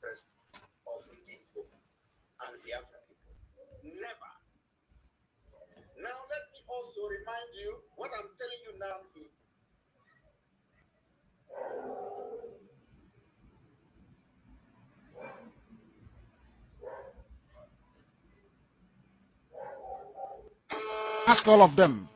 interest of Igbo and Biafra people. Never. Now let me also remind you what I'm telling you now is ask all of them,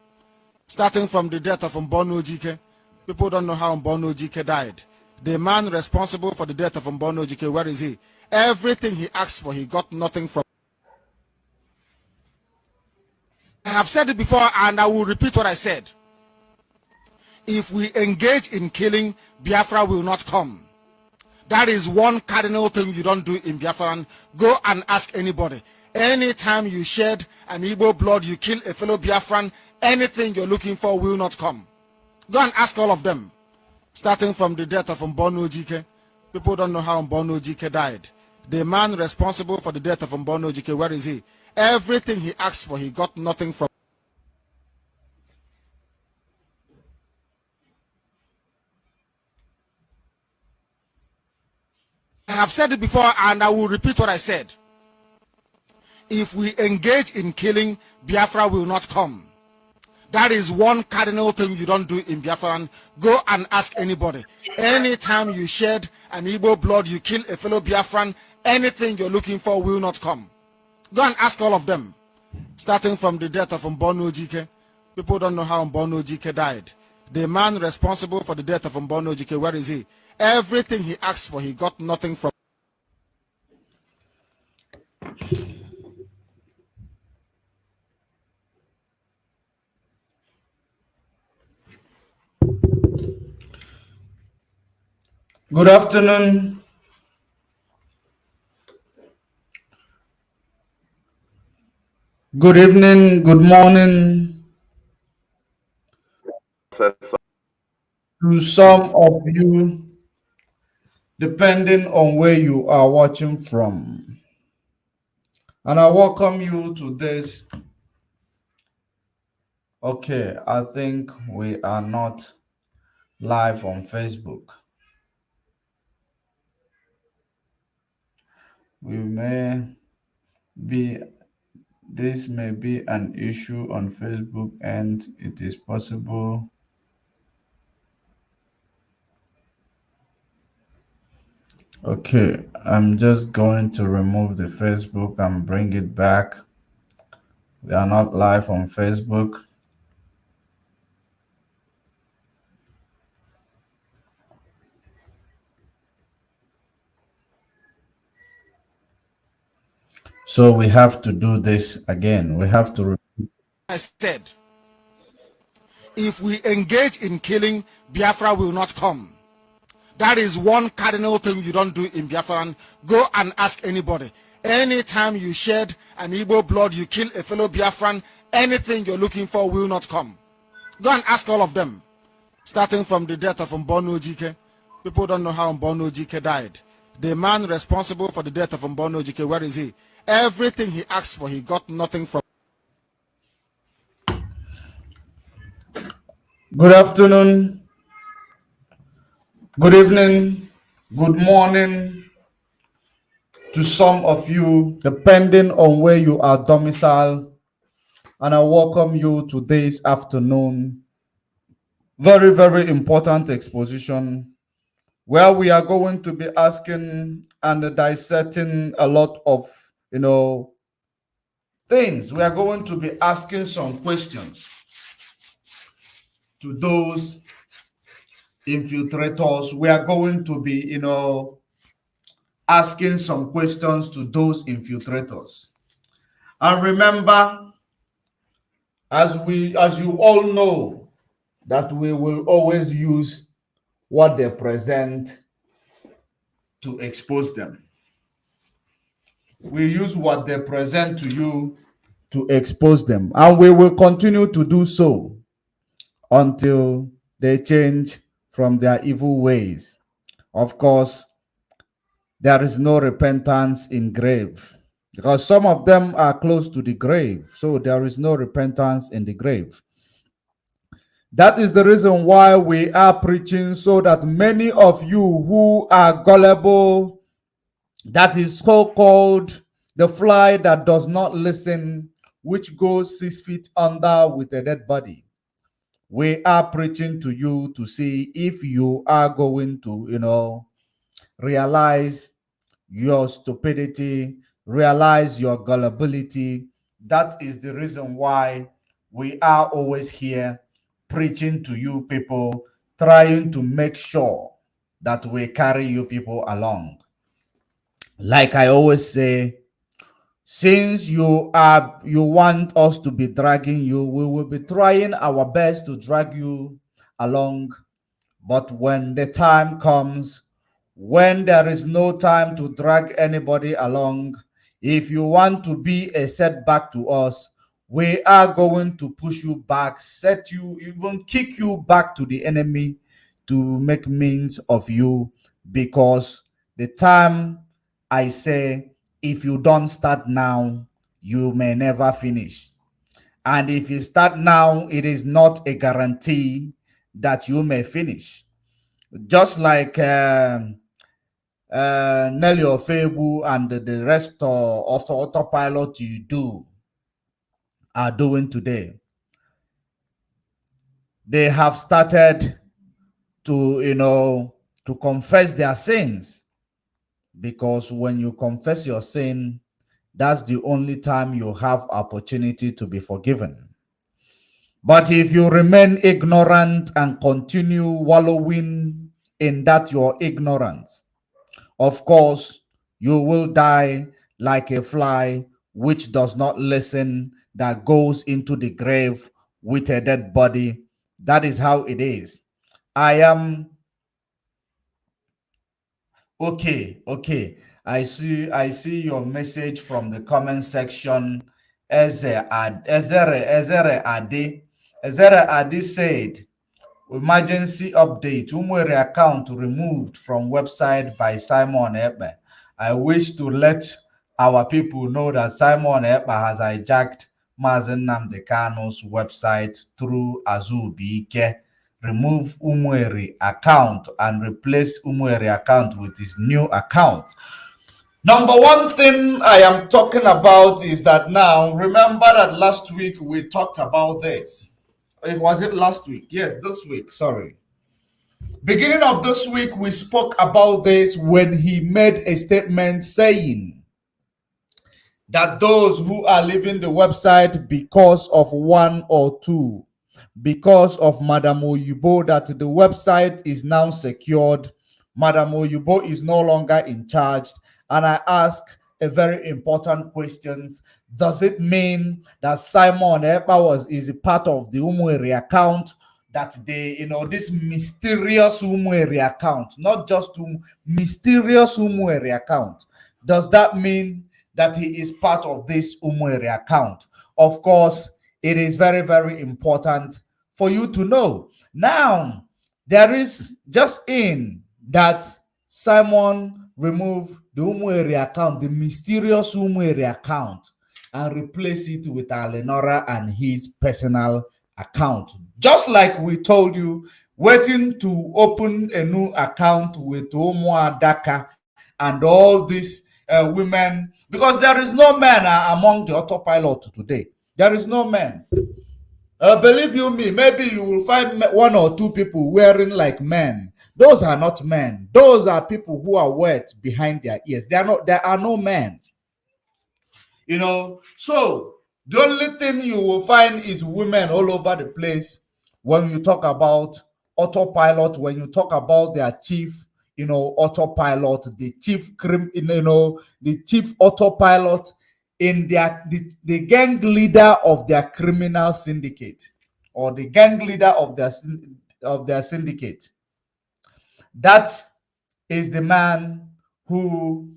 starting from the death of Mbono Ojike. People don't know how Mbono Ojike died. The man responsible for the death of Mbono Ojike, where is he? Everything he asked for, he got nothing from. I have said it before and I will repeat what I said. If we engage in killing, Biafra will not come. That is one cardinal thing you don't do in Biafra. Go and ask anybody. Anytime you shed an Igbo blood, you kill a fellow Biafran, anything you're looking for will not come. Go and ask all of them. Starting from the death of Mbono Ojike. People don't know how Mbono Ojike died. The man responsible for the death of Mbono Ojike, where is he? Everything he asked for, he got nothing from. I have said it before and I will repeat what I said. If we engage in killing, Biafra will not come. That is one cardinal thing you don't do in Biafra. Go and ask anybody. Anytime you shed an Igbo blood, you kill a fellow Biafran, anything you're looking for will not come. Go and ask all of them. Starting from the death of Mbono Ojike. People don't know how Mbono Ojike died. The man responsible for the death of Mbono Ojike, where is he? Everything he asked for, he got nothing from. Good afternoon. Good evening, good morning to some of you, depending on where you are watching from. And I welcome you to this. Okay, I think we are not live on Facebook. We may be, this may be an issue on Facebook, and it is possible okay, I'm just going to remove the Facebook and bring it back. We are not live on Facebook. So we have to do this again. We have to repeat. I said, if we engage in killing, Biafra will not come. That is one cardinal thing you don't do in Biafra. Go and ask anybody. Anytime you shed an Igbo blood, you kill a fellow Biafran, anything you're looking for will not come. Go and ask all of them. Starting from the death of Mbono Ojike. People don't know how Mbono Ojike died. The man responsible for the death of Mbono Ojike, where is he? Everything he asked for, he got nothing from. Good afternoon, good evening, good morning to some of you, depending on where you are domiciled. And I welcome you to this afternoon. Very, very important exposition where we are going to be asking and dissecting a lot of, things. We are going to be asking some questions to those infiltrators. We are going to be, asking some questions to those infiltrators. And remember, as you all know, that we will always use what they present to expose them. We use what they present to you to expose them, and we will continue to do so until they change from their evil ways. Of course, there is no repentance in grave, because some of them are close to the grave, so there is no repentance in the grave. That is the reason why we are preaching, so that many of you who are gullible, That is so called the fly that does not listen, which goes 6 feet under with a dead body. We are preaching to you to see if you are going to, realize your stupidity, realize your gullibility. That is the reason why we are always here preaching to you people, trying to make sure that we carry you people along. Like I always say, since you want us to be dragging you, we will be trying our best to drag you along. But when the time comes, when there is no time to drag anybody along, if you want to be a setback to us, we are going to push you back, set you, even kick you back to the enemy to make means of you. Because the time, I say, if you don't start now, you may never finish. And if you start now, it is not a guarantee that you may finish. Just like Nelly Ofebu and the rest of the autopilot you do are doing today. They have started to, to confess their sins, because when you confess your sin, that's the only time you have opportunity to be forgiven. But if you remain ignorant and continue wallowing in that your ignorance, of course, you will die like a fly which does not listen, that goes into the grave with a dead body. That is how it is. I am okay. I see your message from the comment section. Ezere Ade said, emergency update. Umwere account removed from website by Simon Ekpe. I wish to let our people know that Simon Ekpe has hijacked Mazen Nnamdi Kanu's website through Azubike. Remove Umwere account and replace Umwere account with his new account. Number one thing I am talking about is that now, remember that last week we talked about this. Was it last week? Yes, this week. Sorry. Beginning of this week, we spoke about this when he made a statement saying that those who are leaving the website because of one or two, because of Madam Oyubo, that the website is now secured. Madam Oyubo is no longer in charge. And I ask a very important question. Does it mean that Simon Ekpa is a part of the Umweri account? That they, this mysterious Umweri account, not just mysterious Umweri account. Does that mean that he is part of this Umweri account? Of course, it is very, very important for you to know. Now, there is just in that Simon removed the Umweri account, the mysterious Umweri account, and replace it with Alenora and his personal account. Just like we told you, waiting to open a new account with Daka and all these women, because there is no man among the autopilot today. There is no man. Believe you me, maybe you will find one or two people wearing like men. Those are not men. Those are people who are wet behind their ears. There are no men. So the only thing you will find is women all over the place when you talk about autopilot, when you talk about their chief, autopilot, the chief the chief autopilot in the gang leader of their criminal syndicate, or the gang leader of their syndicate. That is the man who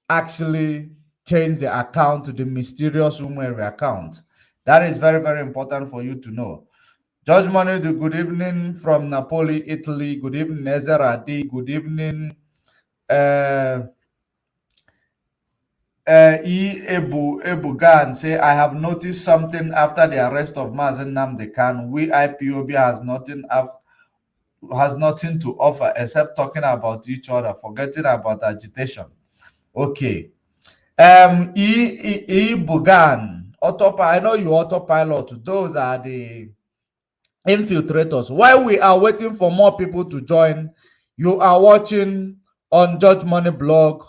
actually changed the account to the mysterious Umweri account. That is very, very important for you to know. George Money, good evening from Napoli, Italy. Good evening, Ezra D. Good evening, Ebu Gan. Say, I have noticed something after the arrest of Mazen Nnamdi Kanu. We IPOB has nothing to offer except talking about each other, forgetting about agitation. Okay. Bugan, Autopilot. I know you Autopilot. Those are the infiltrators. While we are waiting for more people to join, you are watching on Judge Money Blog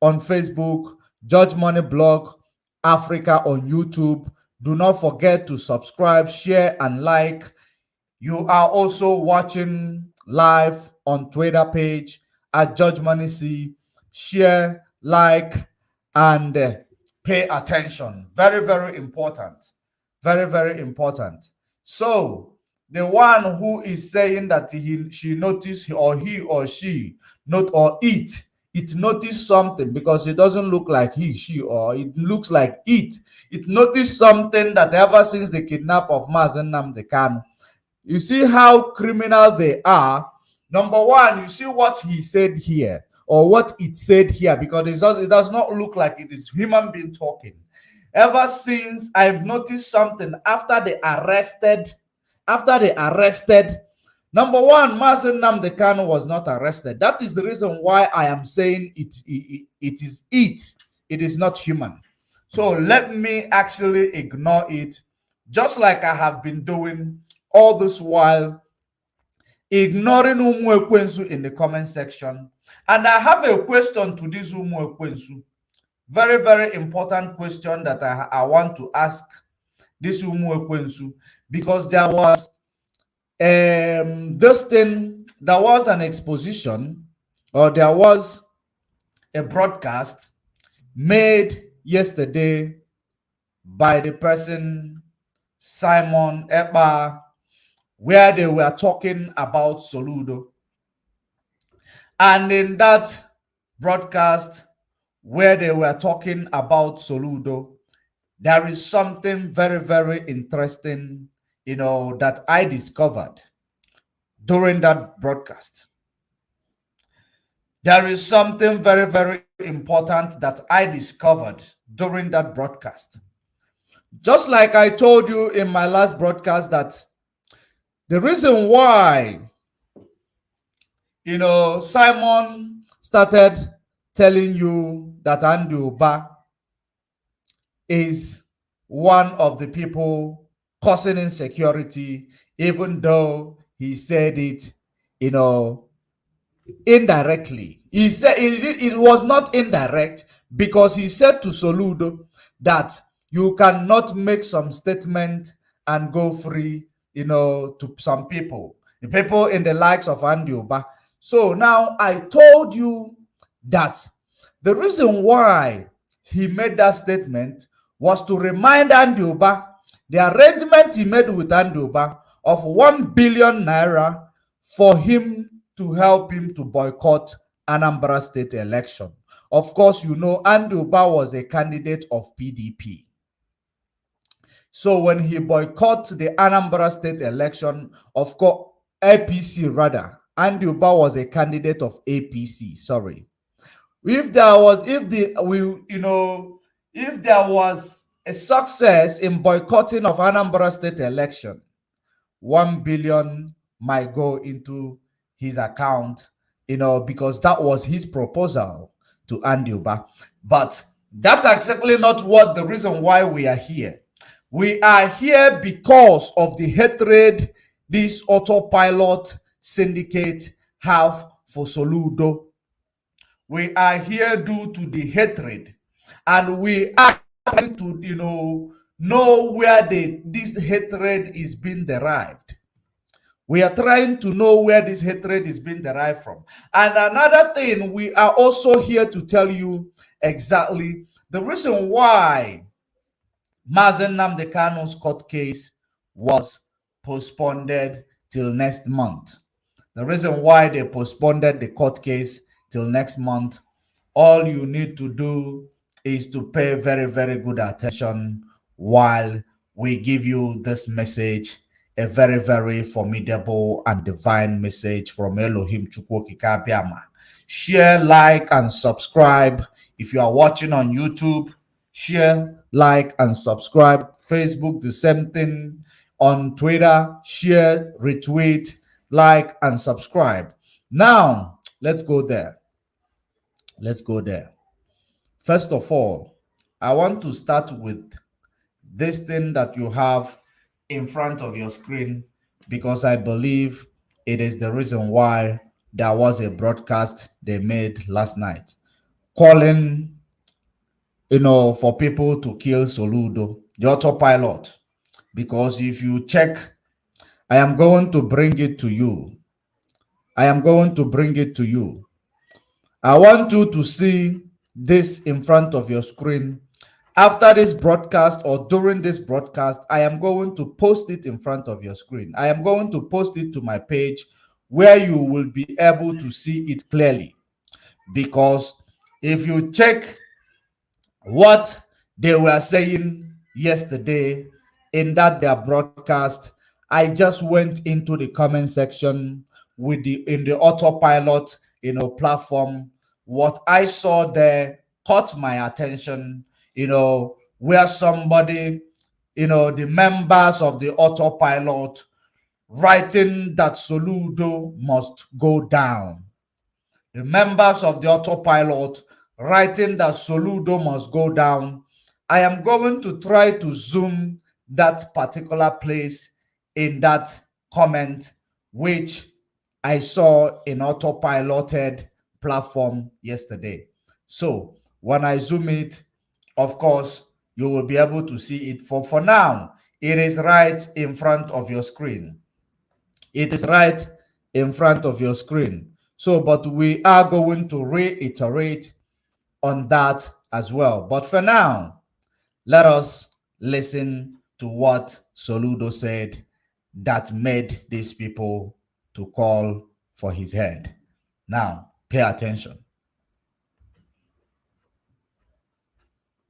on Facebook, Judge Money Blog Africa on YouTube. Do not forget to subscribe, share, and like. You are also watching live on Twitter page at Judge Money C. Share, like, and pay attention. Very, very important. Very, very important. So the one who is saying that she noticed, or he or she not or it noticed something, because it doesn't look like he, she, or it looks like it noticed something, that ever since the kidnap of Mazen Nnamdi Kanu, you see how criminal they are. Number one, you see what he said here, or what it said here, because it does not look like it is human being talking. Ever since I've noticed something after they arrested, number one, Mazen Nnamdi Kanu was not arrested. That is the reason why I am saying it is it. It is not human. So let me actually ignore it, just like I have been doing all this while, ignoring Umu Ekwensu in the comment section. And I have a question to this Umu Ekwensu. Very, very important question that I want to ask this Umu Ekwensu, because there was there was an exposition, or there was a broadcast made yesterday by the person Simon Ekpa, where they were talking about Soludo. And in that broadcast, where they were talking about Soludo, there is something very, very interesting, that I discovered during that broadcast. There is something very, very important that I discovered during that broadcast. Just like I told you in my last broadcast, that the reason why, Simon started telling you that Andy Uba is one of the people causing insecurity, even though he said it, indirectly. He said it was not indirect, because he said to Soludo that you cannot make some statement and go free, to some people, the people in the likes of Andy Uba. So now I told you that the reason why he made that statement was to remind Andy Uba the arrangement he made with Andy Uba of 1 billion naira for him to help him to boycott Anambra State election. Of course, Andy Uba was a candidate of PDP. So when he boycotted the Anambra State election, of course, APC rather, Andy Uba was a candidate of APC. Sorry. If there was a success in boycotting of Anambra State election, 1 billion might go into his account, because that was his proposal to Andy Uba. But that's exactly not what the reason why we are here. We are here because of the hatred this Autopilot syndicate have for Soludo. We are here due to the hatred, and we are trying to know where this hatred is being derived. We are trying to know where this hatred is being derived from. And another thing, we are also here to tell you exactly the reason why Mazen Nnamdi Kanu's court case was postponed till next month. The reason why they postponed the court case till next month, all you need to do is to pay very, very good attention while we give you this message, a very, very formidable and divine message from Elohim Chukwokika Biama. Share, like, and subscribe. If you are watching on YouTube, share, like, and subscribe. Facebook, the same thing. On Twitter, share, retweet, like, and subscribe. Now, let's go there. Let's go there. First of all, I want to start with this thing that you have in front of your screen because I believe it is the reason why there was a broadcast they made last night calling, for people to kill Soludo, the autopilot. Because if you check, I am going to bring it to you. I am going to bring it to you. I want you to see this in front of your screen. After this broadcast or during this broadcast, I am going to post it in front of your screen. I am going to post it to my page where you will be able to see it clearly. Because if you check what they were saying yesterday in that their broadcast, I just went into the comment section with the autopilot platform. What I saw there caught my attention, where somebody, the members of the autopilot writing that Soludo must go down. The members of the autopilot writing that Soludo must go down. I am going to try to zoom that particular place in that comment, which I saw in autopiloted platform yesterday. So when I zoom it, of course, you will be able to see it. For now, it is right in front of your screen. It is right in front of your screen. So, but we are going to reiterate on that as well. But for now, let us listen to what Soludo said that made these people to call for his head. Now, pay attention.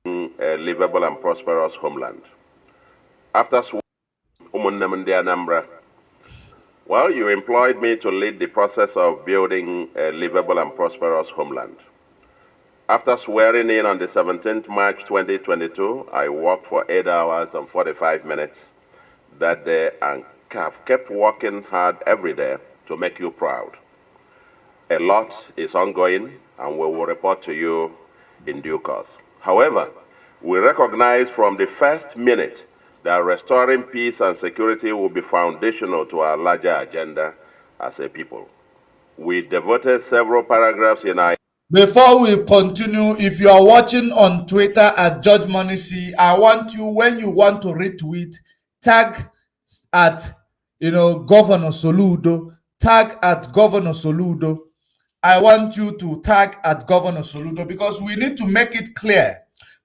A livable and prosperous homeland. After Anambra, well, you employed me to lead the process of building a livable and prosperous homeland. After swearing in on the 17th March 2022, I worked for 8 hours and 45 minutes that day and have kept working hard every day to make you proud. A lot is ongoing and we will report to you in due course. However, we recognize from the first minute that restoring peace and security will be foundational to our larger agenda as a people. We devoted several paragraphs in our... Before we continue, if you are watching on Twitter at Judge Money C, I want you, when you want to retweet, tag at, Governor Soludo, tag at Governor Soludo. I want you to tag at Governor Soludo because we need to make it clear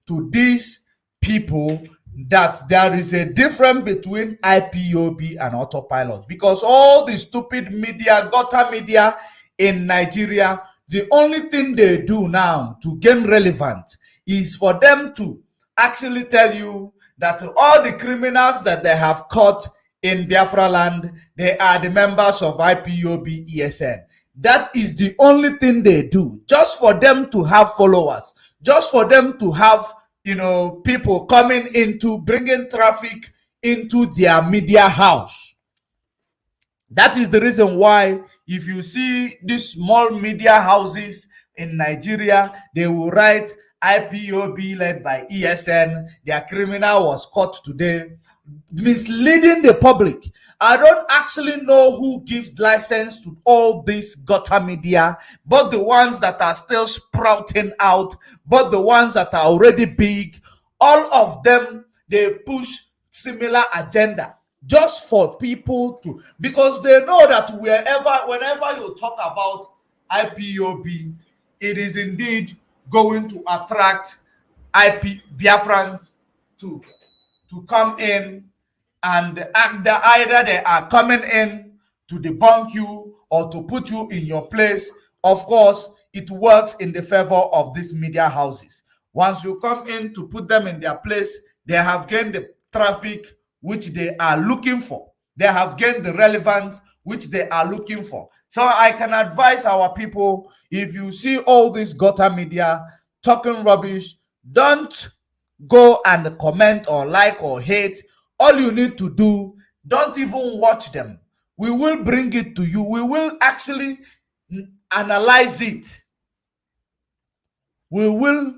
to these people that there is a difference between IPOB and autopilot, because all the stupid media, gutter media in Nigeria, the only thing they do now to gain relevance is for them to actually tell you that all the criminals that they have caught in Biafra land, they are the members of IPOB ESN. That is the only thing they do, just for them to have followers, just for them to have people coming into bringing traffic into their media house. That is the reason why if you see these small media houses in Nigeria, they will write IPOB led by ESN, their criminal was caught today, misleading the public. I don't actually know who gives license to all this gutter media, but the ones that are still sprouting out, but the ones that are already big, all of them, they push similar agenda just for people to, because they know that whenever you talk about IPOB, it is indeed going to attract Biafrans to come in, and either they are coming in to debunk you or to put you in your place. Of course, it works in the favor of these media houses. Once you come in to put them in their place, they have gained the traffic which they are looking for. They have gained the relevance which they are looking for. So I can advise our people, if you see all this gutter media talking rubbish, don't go and comment or like or hate. All you need to do, don't even watch them. We will bring it to you. We will actually analyze it. We will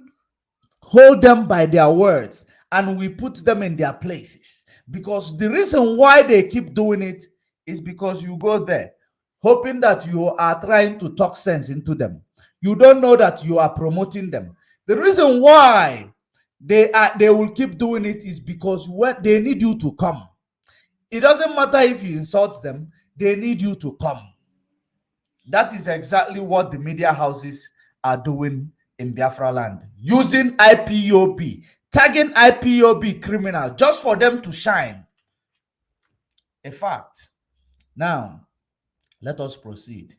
hold them by their words, and we put them in their places. Because the reason why they keep doing it is because you go there hoping that you are trying to talk sense into them. You don't know that you are promoting them. The reason why they will keep doing it is because when they need you to come. It doesn't matter if you insult them, they need you to come. That is exactly what the media houses are doing in Biafra land, using IPOB, tagging IPOB criminal just for them to shine. A fact. Now, let us proceed.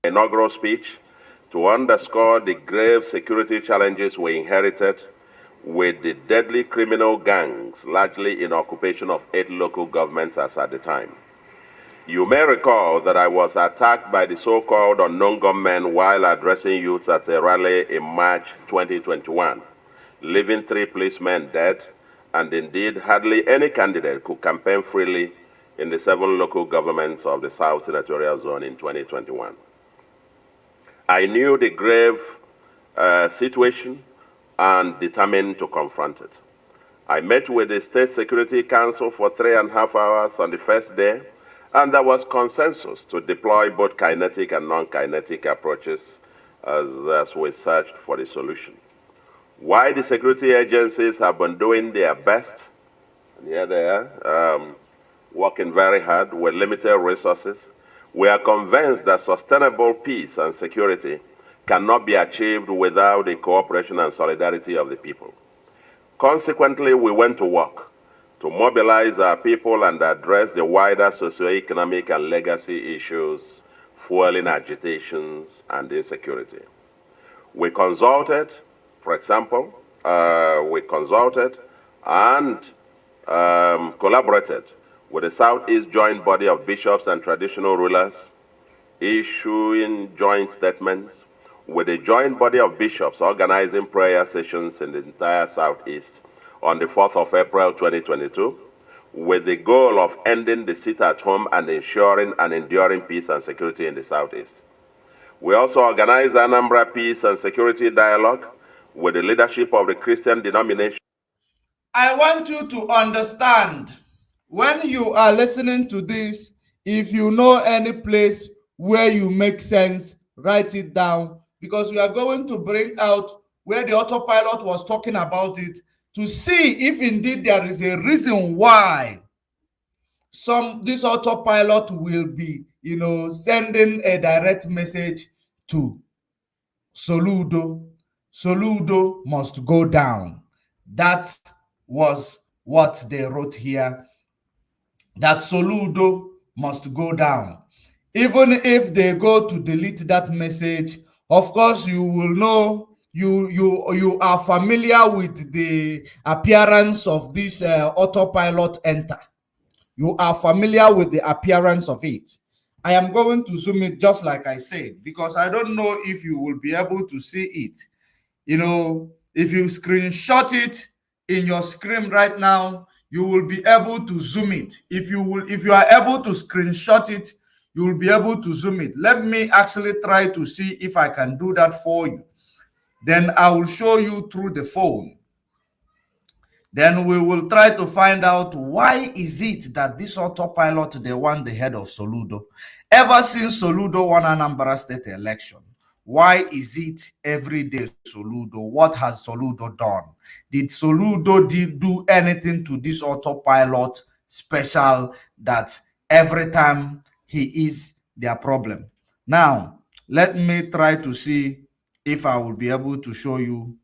Inaugural speech to underscore the grave security challenges we inherited with the deadly criminal gangs largely in occupation of 8 local governments as at the time. You may recall that I was attacked by the so-called unknown gunmen while addressing youths at a rally in March 2021, leaving 3 policemen dead, and indeed hardly any candidate could campaign freely in the 7 local governments of the South Senatorial Zone in 2021. I knew the grave situation and determined to confront it. I met with the State Security Council for 3.5 hours on the first day, and there was consensus to deploy both kinetic and non-kinetic approaches as we searched for the solution. While the security agencies have been doing their best, and here they are, working very hard with limited resources, we are convinced that sustainable peace and security cannot be achieved without the cooperation and solidarity of the people. Consequently, we went to work to mobilize our people and address the wider socioeconomic and legacy issues, fueling agitations and insecurity. We consulted, for example, we consulted and collaborated with the Southeast Joint Body of Bishops and Traditional Rulers, issuing joint statements, with the Joint Body of Bishops organizing prayer sessions in the entire Southeast on the 4th of April 2022, with the goal of ending the sit-at-home and ensuring an enduring peace and security in the Southeast. We also organized Anambra Peace and Security Dialogue with the leadership of the Christian denomination. I want you to understand, when you are listening to this, if you know any place where you make sense, write it down, because we are going to bring out where the autopilot was talking about it to see if indeed there is a reason why this autopilot will be, sending a direct message to Soludo. Soludo must go down. That was what they wrote here, that Soludo must go down. Even if they go to delete that message, of course, you will know, you are familiar with the appearance of this autopilot enter. You are familiar with the appearance of it. I am going to zoom it just like I said, because I don't know if you will be able to see it. If you screenshot it in your screen right now, you will be able to zoom it. If you are able to screenshot it, you will be able to zoom it. Let me actually try to see if I can do that for you. Then I will show you through the phone. Then we will try to find out why is it that this autopilot, they want the head of Soludo. Ever since Soludo won Anambra State election, why is it every day Soludo? What has Soludo done? Did Soludo do anything to this autopilot special that every time he is their problem? Now, let me try to see if I will be able to show you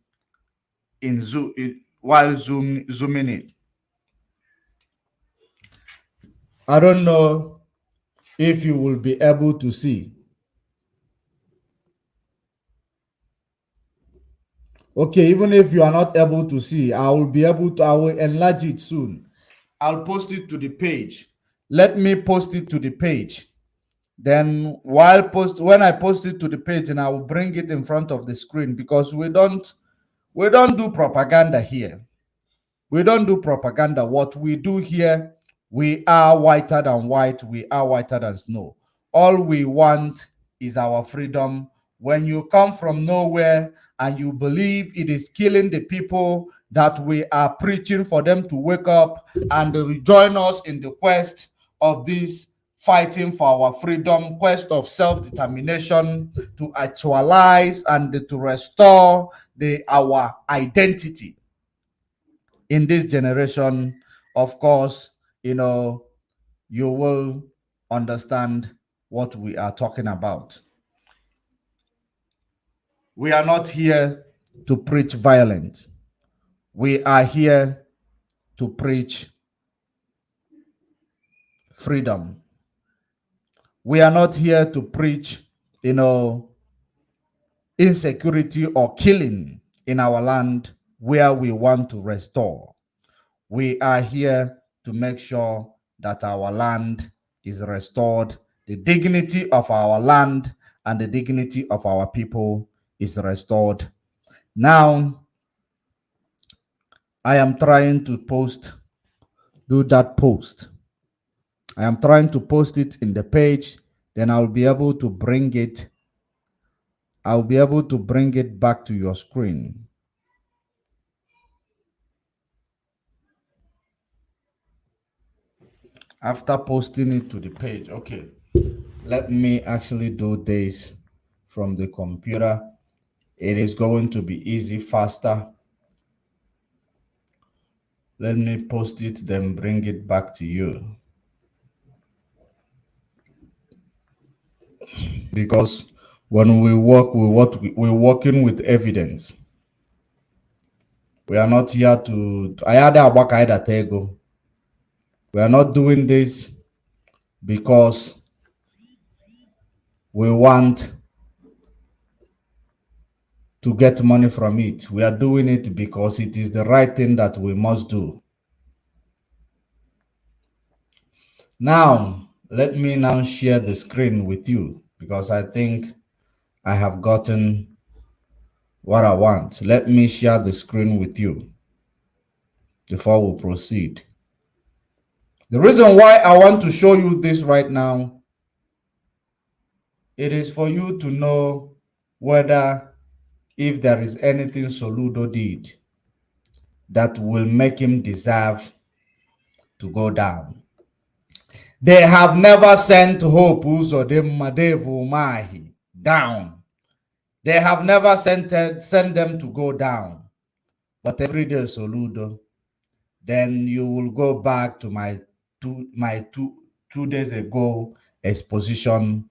in Zoom while zooming it. I don't know if you will be able to see. Okay, even if you are not able to see, I will enlarge it soon. I'll post it to the page. Let me post it to the page. Then when I post it to the page, and I will bring it in front of the screen, because we don't do propaganda here. We don't do propaganda. What we do here, we are whiter than white. We are whiter than snow. All we want is our freedom. When you come from nowhere and you believe it is killing the people that we are preaching for them to wake up and join us in the quest of this fighting for our freedom, quest of self-determination to actualize and to restore our identity in this generation, of course, you will understand what we are talking about. We are not here to preach violence. We are here to preach freedom. We are not here to preach, insecurity or killing in our land where we want to restore. We are here to make sure that our land is restored. The dignity of our land and the dignity of our people is restored. Now, I am trying to do that post. I am trying to post it in the page, then I'll be able to bring it. I'll be able to bring it back to your screen. After posting it to the page, okay. Let me actually do this from the computer. It is going to be easy, faster. Let me post it, then bring it back to you. Because when we work, we're working with evidence. We are not here to. We are not doing this because we want to get money from it. We are doing it because it is the right thing that we must do. Now, let me now share the screen with you because I think I have gotten what I want. Let me share the screen with you before we proceed. The reason why I want to show you this right now, it is for you to know whether if there is anything Soludo did that will make him deserve to go down. They have never sent Hope Uzodimma down. They have never sent them to go down. But every day, Soludo, then you will go back to my two days ago exposition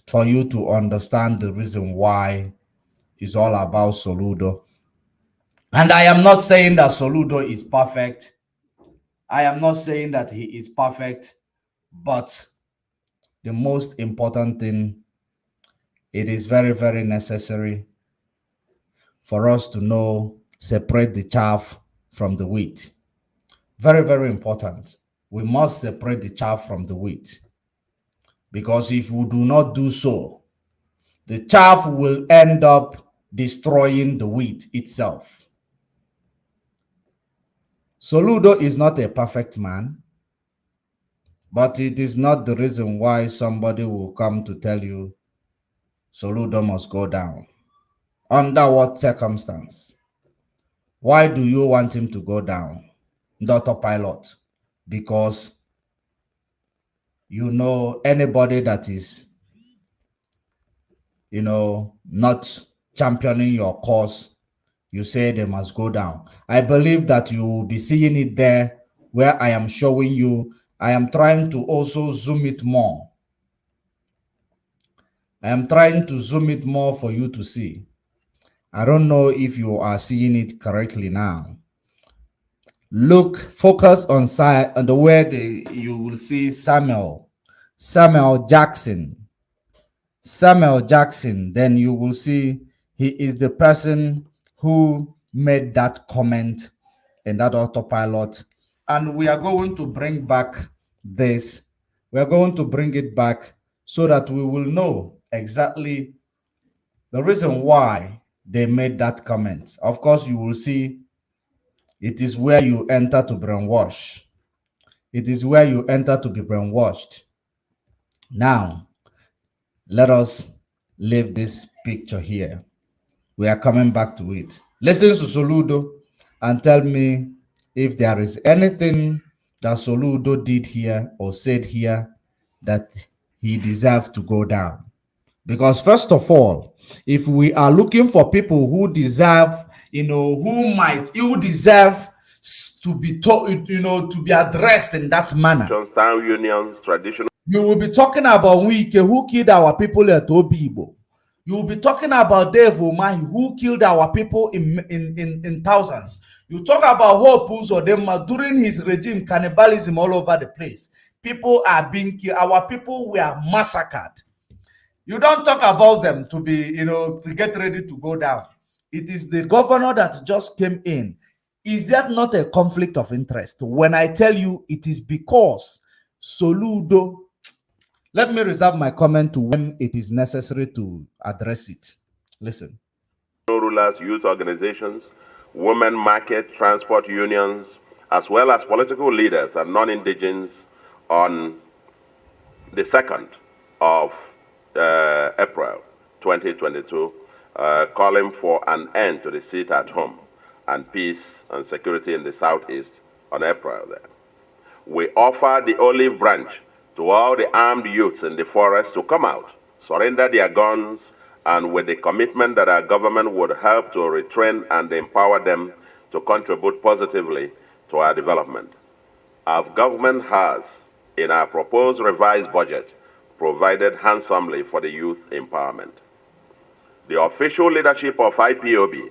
for you to understand the reason why it's all about Soludo. And I am not saying that Soludo is perfect. I am not saying that he is perfect, but the most important thing, it is very, very necessary for us to know, separate the chaff from the wheat. Very, very important. We must separate the chaff from the wheat. Because if we do not do so, the chaff will end up destroying the wheat itself. Soludo is not a perfect man, but it is not the reason why somebody will come to tell you Soludo must go down. Under what circumstance? Why do you want him to go down? The Autopilot. Because you know anybody that is, not championing your cause, you say they must go down. I believe that you will be seeing it there where I am showing you. I am trying to also zoom it more. I am trying to zoom it more for you to see. I don't know if you are seeing it correctly now. Look, focus on the where you will see Samuel Jackson. Samuel Jackson, then you will see he is the person who made that comment in that Autopilot. And we are going to bring back this. We are going to bring it back so that we will know exactly the reason why they made that comment. Of course, you will see it is where you enter to brainwash. It is where you enter to be brainwashed. Now, let us leave this picture here. We are coming back to it. Listen to Soludo and tell me if there is anything that Soludo did here or said here that he deserves to go down. Because first of all, if we are looking for people who deserve, who deserve to be taught, to be addressed in that manner, Town unions, traditional. you will be talking about Wike, who killed our people at Obibo. You will be talking about Dave Umahi, who killed our people in thousands. You talk about Hope Uzodinma during his regime, cannibalism all over the place. People are being killed. Our people were massacred. You don't talk about them to be, to get ready to go down. It is the governor that just came in. Is that not a conflict of interest? When I tell you it is because Soludo, let me reserve my comment to when it is necessary to address it. Listen. Rulers, youth organizations, women market, transport unions, as well as political leaders and non-indigens on the 2nd of April 2022, calling for an end to the sit at home and peace and security in the Southeast on April there. We offer the olive branch to all the armed youths in the forest to come out, surrender their guns, and with the commitment that our government would help to retrain and empower them to contribute positively to our development. Our government has, in our proposed revised budget, provided handsomely for the youth empowerment. The official leadership of IPOB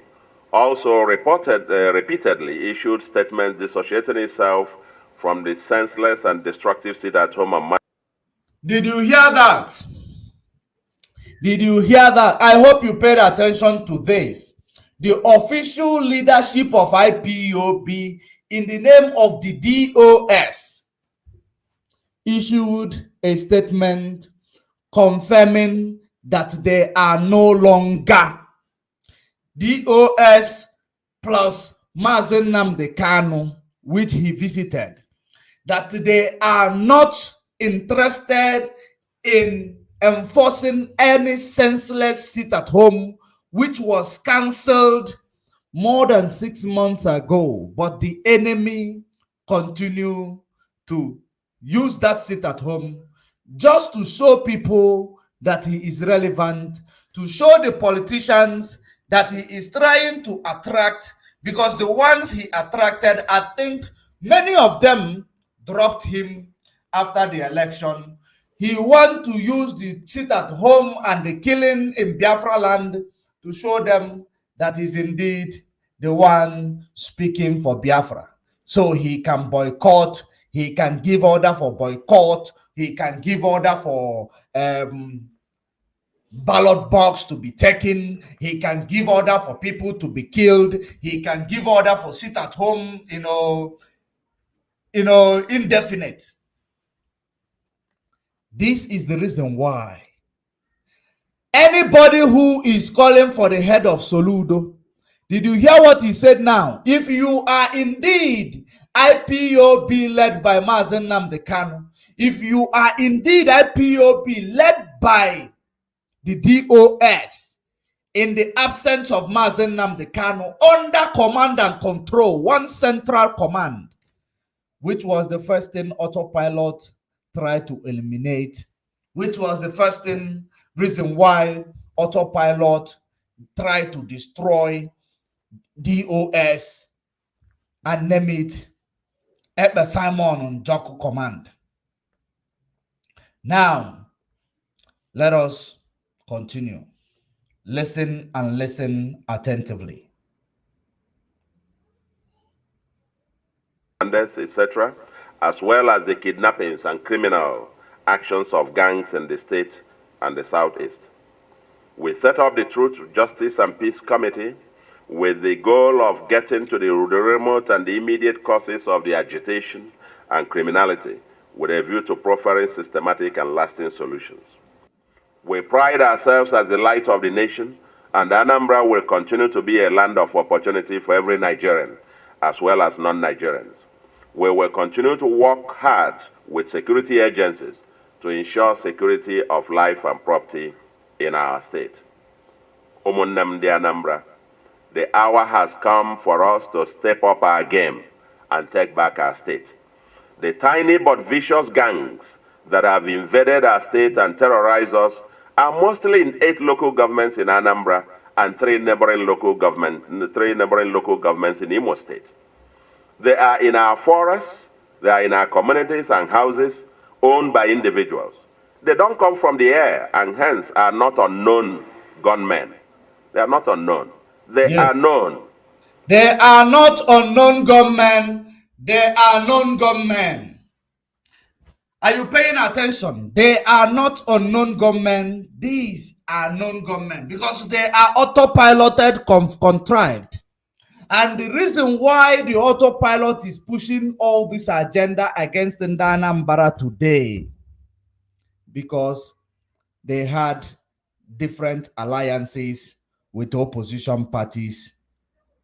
also repeatedly issued statements dissociating itself from the senseless and destructive sit-at-home and... Did you hear that? Did you hear that? I hope you paid attention to this. The official leadership of IPOB, in the name of the DOS, issued a statement confirming that they are no longer DOS plus Mazen Nnamdi Kanu, which he visited, that they are not interested in enforcing any senseless sit at home, which was cancelled more than 6 months ago, but the enemy continue to use that sit at home just to show people that he is relevant, to show the politicians that he is trying to attract, because the ones he attracted, I think many of them dropped him after the election. He wants to use the sit at home and the killing in Biafra land to show them that he's indeed the one speaking for Biafra. So he can boycott, he can give order for boycott, he can give order for ballot box to be taken, he can give order for people to be killed, he can give order for sit at home, indefinite. This is the reason why anybody who is calling for the head of Soludo, did you hear what he said now? If you are indeed IPOB led by Mazen Nnamdi Kanu, if you are indeed IPOB led by the DOS, in the absence of Mazen Nnamdi Kanu, under command and control, one central command, which was the first thing Autopilot tried to eliminate, which was the first thing, reason why Autopilot tried to destroy DOS and name it Ebe Simon on Joko command. Now, let us continue. Listen and listen attentively. etc., as well as the kidnappings and criminal actions of gangs in the state and the Southeast. We set up the Truth, Justice and Peace Committee with the goal of getting to the remote and the immediate causes of the agitation and criminality with a view to proffering systematic and lasting solutions. We pride ourselves as the light of the nation, and Anambra will continue to be a land of opportunity for every Nigerian, as well as non-Nigerians. We will continue to work hard with security agencies to ensure security of life and property in our state. Umunnem de Anambra, the hour has come for us to step up our game and take back our state. The tiny but vicious gangs that have invaded our state and terrorized us are mostly in 8 local governments in Anambra and 3 neighboring local governments in Imo State. They are in our forests, they are in our communities and houses owned by individuals. They don't come from the air and hence are not unknown gunmen. They are not unknown. They are known. They are not unknown gunmen. They are known gunmen. Are you paying attention? They are not unknown gunmen. These are known gunmen because they are autopiloted, contrived. And the reason why the autopilot is pushing all this agenda against Anambra today, because they had different alliances with opposition parties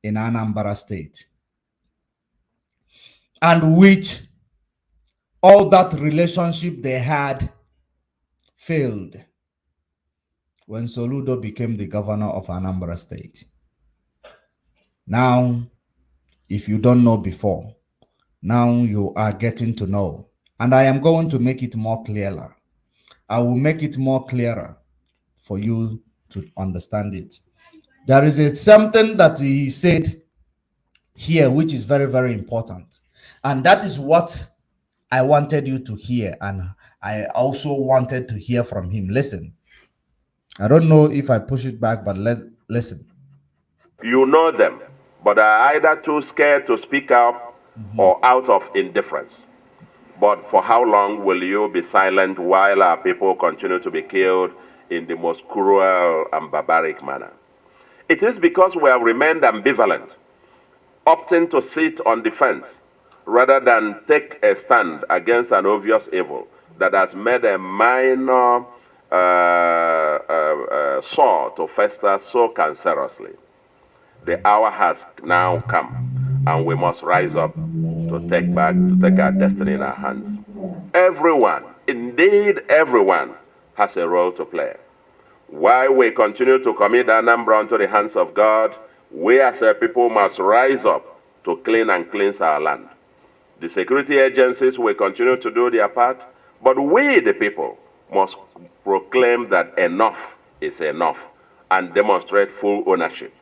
in Anambra State, and which all that relationship they had failed when Soludo became the governor of Anambra State. Now, if you don't know before, now you are getting to know. And I am going to make it more clearer. I will make it more clearer for you to understand it. There is something that he said here, which is very, very important. And that is what I wanted you to hear. And I also wanted to hear from him. Listen. I don't know if I push it back, but listen. You know them, but are either too scared to speak up or out of indifference. But for how long will you be silent while our people continue to be killed in the most cruel and barbaric manner? It is because we have remained ambivalent, opting to sit on the fence rather than take a stand against an obvious evil that has made a minor sore to fester so cancerously. The hour has now come, and we must rise up to take our destiny in our hands. Everyone, indeed everyone, has a role to play. While we continue to commit Anambra into the hands of God, we as a people must rise up to clean and cleanse our land. The security agencies will continue to do their part, but we, the people, must proclaim that enough is enough and demonstrate full ownership.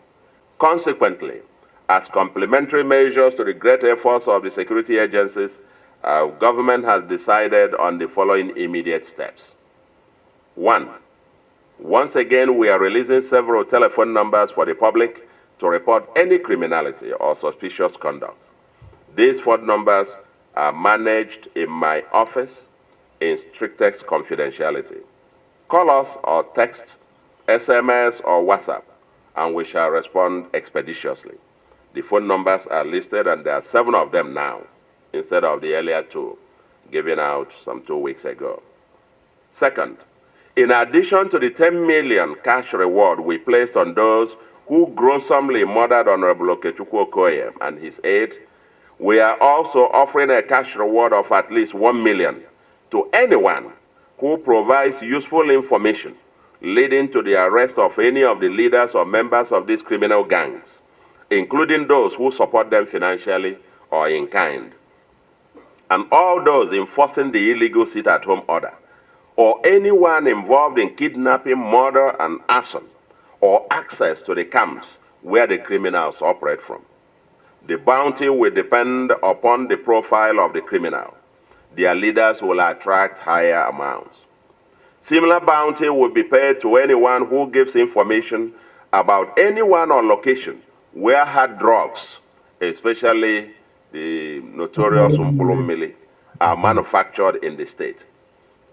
Consequently, as complementary measures to the great efforts of the security agencies, our government has decided on the following immediate steps. 1. Once again, we are releasing several telephone numbers for the public to report any criminality or suspicious conduct. These phone numbers are managed in my office in strictest confidentiality. Call us or text, SMS or WhatsApp, and we shall respond expeditiously. The phone numbers are listed, and there are 7 of them now, instead of the earlier 2, given out some 2 weeks ago. Second, in addition to the 10 million cash reward we placed on those who gruesomely murdered Honorable Okechukwu Okoye and his aide, we are also offering a cash reward of at least 1 million to anyone who provides useful information leading to the arrest of any of the leaders or members of these criminal gangs, including those who support them financially or in kind, and all those enforcing the illegal sit-at-home order, or anyone involved in kidnapping, murder, and arson, or access to the camps where the criminals operate from. The bounty will depend upon the profile of the criminal. Their leaders will attract higher amounts. Similar bounty will be paid to anyone who gives information about anyone or location where hard drugs, especially the notorious Umpulummili, are manufactured in the state.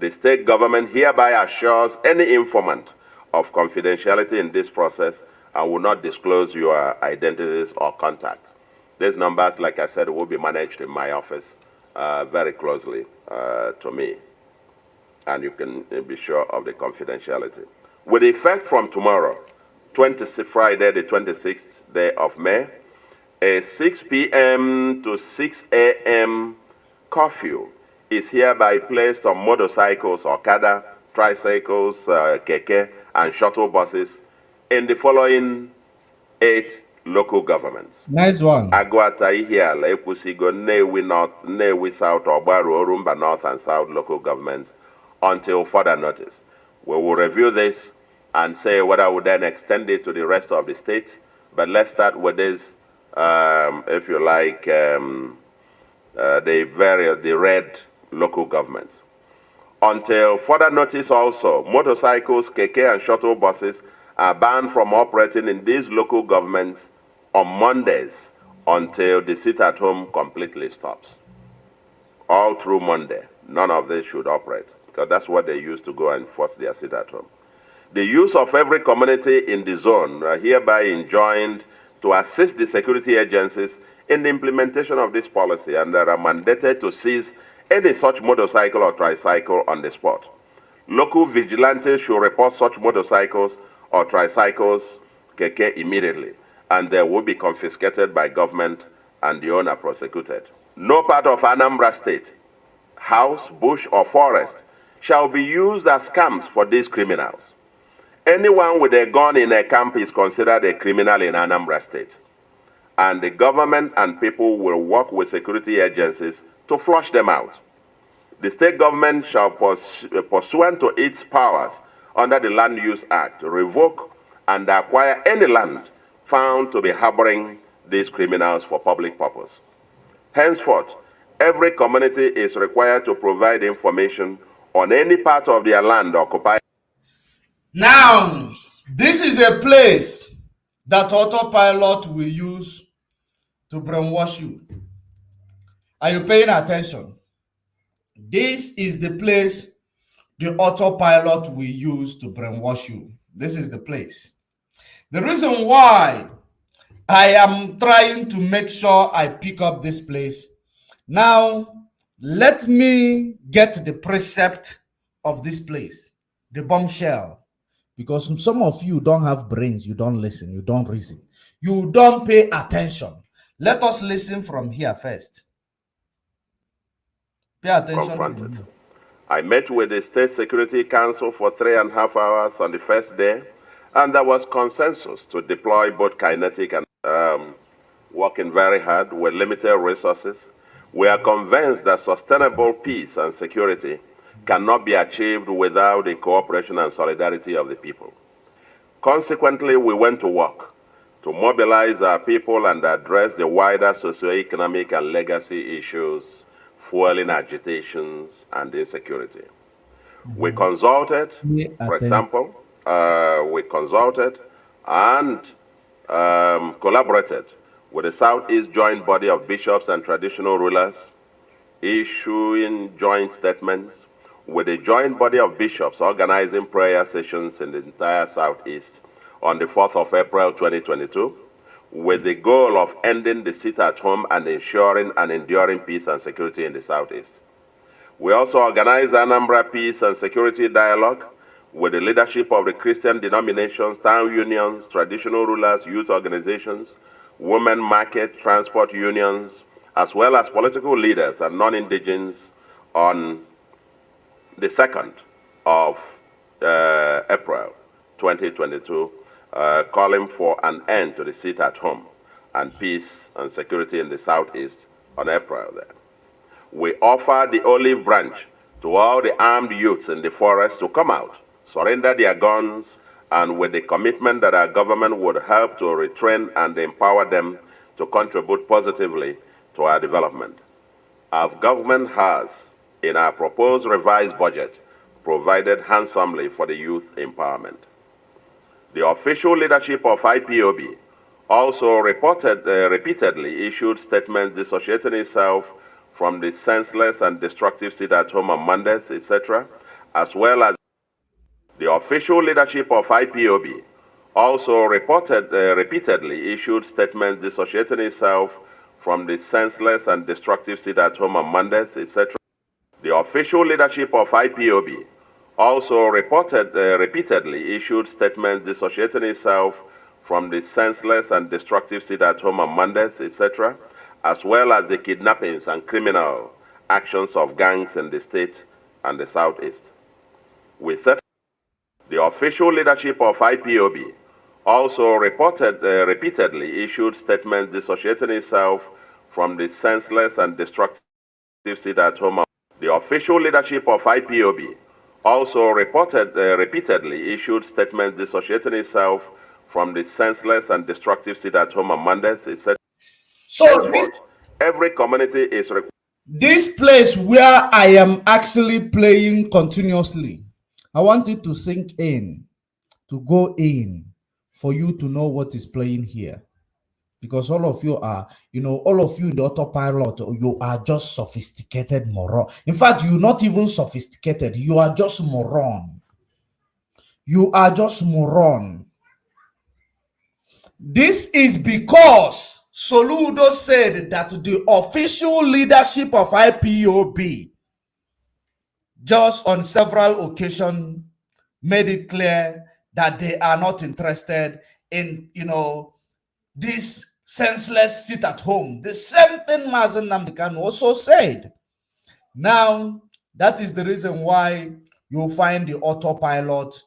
The state government hereby assures any informant of confidentiality in this process and will not disclose your identities or contacts. These numbers, like I said, will be managed in my office very closely to me, and you can be sure of the confidentiality. With effect from tomorrow, Friday, the 26th day of May, a 6 p.m. to 6 a.m. curfew is hereby placed on motorcycles, Okada, tricycles, keke, and shuttle buses in the following 8 local governments. Nice one. Agwata, Ihiala, Ekwusigo, Nnewi North, Nnewi South, Ogbaru, Orumba North and South local governments until further notice. We will review this and say whether we then extend it to the rest of the state. But let's start with this, if you like, the red local governments. Until further notice also, motorcycles, keke and shuttle buses are banned from operating in these local governments on Mondays until the sit-at-home completely stops. All through Monday, none of this should operate, because that's what they use to go and force their sit-at-home. The use of every community in the zone are hereby enjoined to assist the security agencies in the implementation of this policy, and they are mandated to seize any such motorcycle or tricycle on the spot. Local vigilantes should report such motorcycles or tricycles, keke, immediately, and they will be confiscated by government and the owner prosecuted. No part of Anambra State, house, bush, or forest shall be used as camps for these criminals. Anyone with a gun in a camp is considered a criminal in Anambra State, and the government and people will work with security agencies to flush them out. The state government shall, pursuant to its powers under the Land Use Act, revoke and acquire any land found to be harboring these criminals for public purpose. Henceforth, every community is required to provide information on any part of their land occupied. Now, this is a place that Autopilot will use to brainwash you. Are you paying attention? This is the place the Autopilot will use to brainwash you. This is the place. The reason why I am trying to make sure I pick up this place. Now, let me get the precept of this place, the bombshell. Because some of you don't have brains, you don't listen, you don't reason, you don't pay attention. Let us listen from here first. Pay attention. Confronted. I met with the State Security Council for 3.5 hours on the first day, and there was consensus to deploy both kinetic and working very hard with limited resources. We are convinced that sustainable peace and security cannot be achieved without the cooperation and solidarity of the people. Consequently, we went to work to mobilize our people and address the wider socio-economic and legacy issues, fueling agitations and insecurity. We consulted, for example, we consulted and collaborated with the Southeast Joint Body of Bishops and Traditional Rulers, issuing joint statements with the Joint Body of Bishops organizing prayer sessions in the entire Southeast on the 4th of April 2022, with the goal of ending the sit-at-home and ensuring an enduring peace and security in the Southeast. We also organized Anambra Peace and Security Dialogue with the leadership of the Christian denominations, town unions, traditional rulers, youth organizations, women market, transport unions, as well as political leaders and non-indigens on the 2nd of April 2022, calling for an end to the sit-at-home and peace and security in the Southeast on April there. We offer the olive branch to all the armed youths in the forest to come out, surrender their guns, and with the commitment that our government would help to retrain and empower them to contribute positively to our development. Our government has, in our proposed revised budget, provided handsomely for the youth empowerment. The official leadership of IPOB also repeatedly issued statements dissociating itself from the senseless and destructive sit-at-home on Mondays, etc., as well as the official leadership of IPOB also repeatedly issued statements dissociating itself from the senseless and destructive sit-at-home on Mondays, etc. The official leadership of IPOB also repeatedly issued statements dissociating itself from the senseless and destructive sit-at-home on Mondays, etc., as well as the kidnappings and criminal actions of gangs in the state and the Southeast. We set The official leadership of IPOB also repeatedly issued statements dissociating itself from the senseless and destructive sit-at-home. The official leadership of IPOB also repeatedly issued statements dissociating itself from the senseless and destructive sit-at-home mandates. It said, so every community is required. This place where I am actually playing continuously, I want it to sink in, to go in, for you to know what is playing here. Because all of you are, all of you in the autopilot, you are just sophisticated moron. In fact, you're not even sophisticated. You are just moron. You are just moron. This is because Soludo said that the official leadership of IPOB just on several occasions made it clear that they are not interested in, this senseless sit at home. The same thing Mazen Namdekan also said. Now, that is the reason why you'll find the autopilot,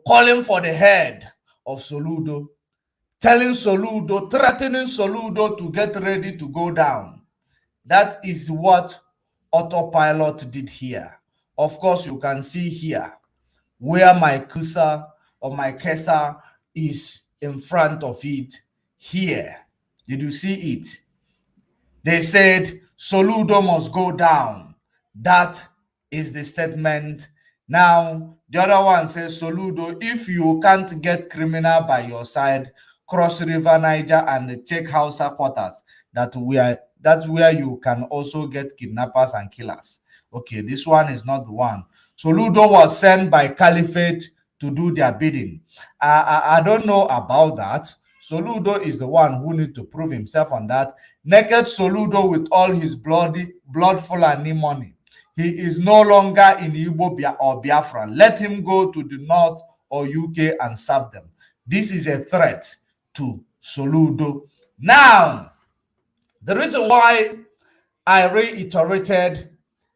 calling for the head of Soludo, telling Soludo, threatening Soludo to get ready to go down. That is what autopilot did here. Of course, you can see here where my cursor or my cursor is in front of it here. Did you see it? They said Soludo must go down. That is the statement. Now, the other one says, Soludo, if you can't get criminal by your side, cross River Niger and check Hausa quarters. That's where you can also get kidnappers and killers. Okay, this one is not the one. Soludo was sent by Caliphate to do their bidding. I don't know about that. Soludo is the one who needs to prove himself on that. Naked Soludo with all his bloodful and money. He is no longer in Igbo or Biafra. Let him go to the north or UK and serve them. This is a threat to Soludo. Now, the reason why I reiterated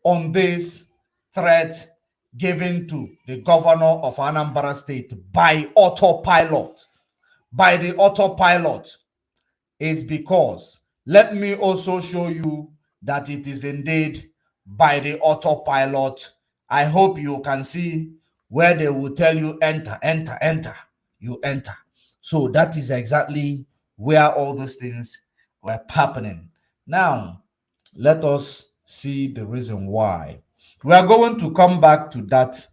on this threat given to the governor of Anambra State by autopilot, is because, let me also show you that it is indeed by the autopilot. I hope you can see where they will tell you enter, enter, enter. You enter. So that is exactly where all those things were happening. Now, let us see the reason why. We are going to come back to that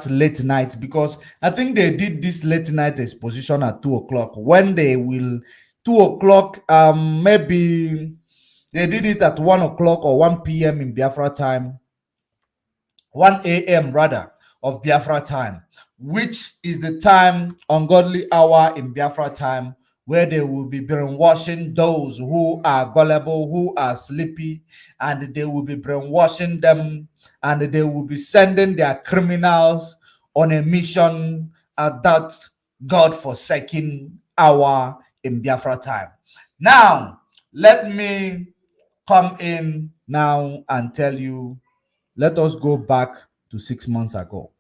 late night, because I think they did this late night exposition at 2 o'clock. When they will 2 o'clock, maybe they did it at 1 o'clock or 1 p.m. in Biafra time, 1 a.m. rather of Biafra time, which is the time, ungodly hour in Biafra time, where they will be brainwashing those who are gullible, who are sleepy, and they will be brainwashing them, and they will be sending their criminals on a mission at that God-forsaken hour in Biafra time. Now, let me come in now and tell you, let us go back to 6 months ago.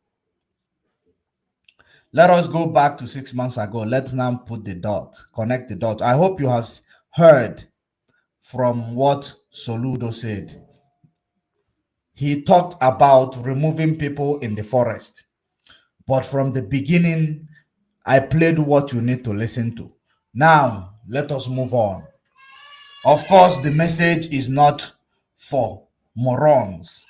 Let us go back to 6 months ago. Let's now put the dot, connect the dot. I hope you have heard from what Soludo said. He talked about removing people in the forest. But from the beginning, I played what you need to listen to. Now, let us move on. Of course, the message is not for morons.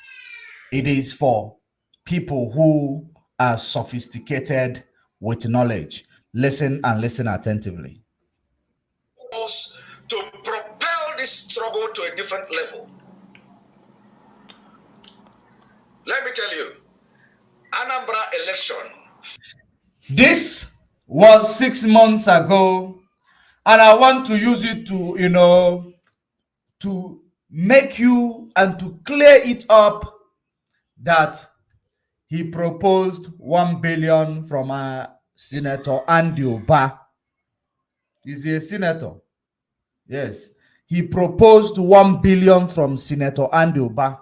It is for people who are sophisticated with knowledge. Listen and listen attentively. To propel this struggle to a different level. Let me tell you, Anambra election. This was 6 months ago, and I want to use it to, to make you and to clear it up that he proposed 1 billion from Senator Andy Oba. Is he a senator? Yes. He proposed 1 billion from Senator Andy Oba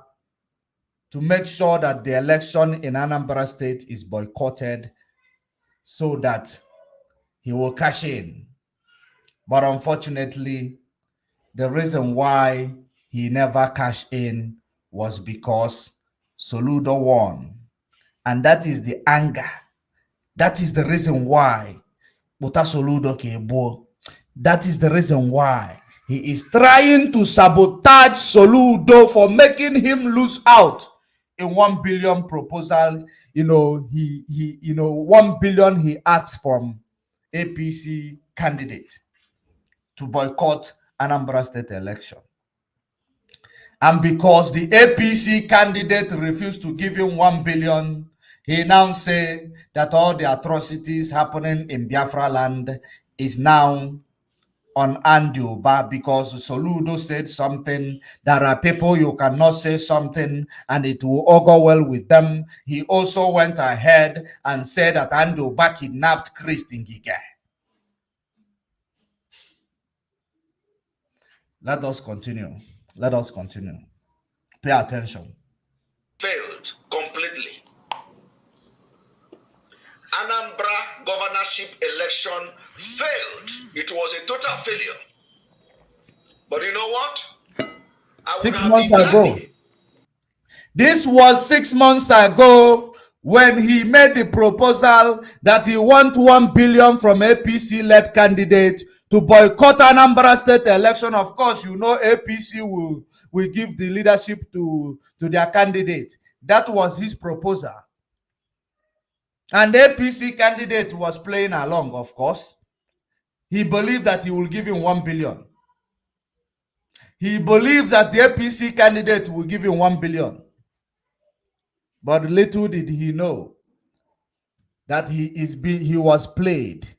to make sure that the election in Anambra State is boycotted so that he will cash in. But unfortunately, the reason why he never cashed in was because Soludo won. And that is the anger. That is the reason why Buta Soludo Kebo. That is the reason why he is trying to sabotage Soludo for making him lose out in 1 billion proposal. He 1 billion he asked from APC candidate to boycott Anambra State election. And because the APC candidate refused to give him 1 billion, he now say that all the atrocities happening in Biafra land is now on Anduba because Soludo said something. There are people you cannot say something and it will all go well with them. He also went ahead and said that Anduba kidnapped Chris Ngige. Let us continue. Let us continue. Pay attention. Failed completely. Anambra governorship election failed. It was a total failure. But you know what? 6 months ago. This was 6 months ago when he made the proposal that he want 1 billion from APC-led candidate to boycott Anambra State election. Of course, you know APC will give the leadership to their candidate. That was his proposal. And the APC candidate was playing along, of course. He believed that he will give him 1 billion. He believed that the APC candidate will give him 1 billion. But little did he know that he was played.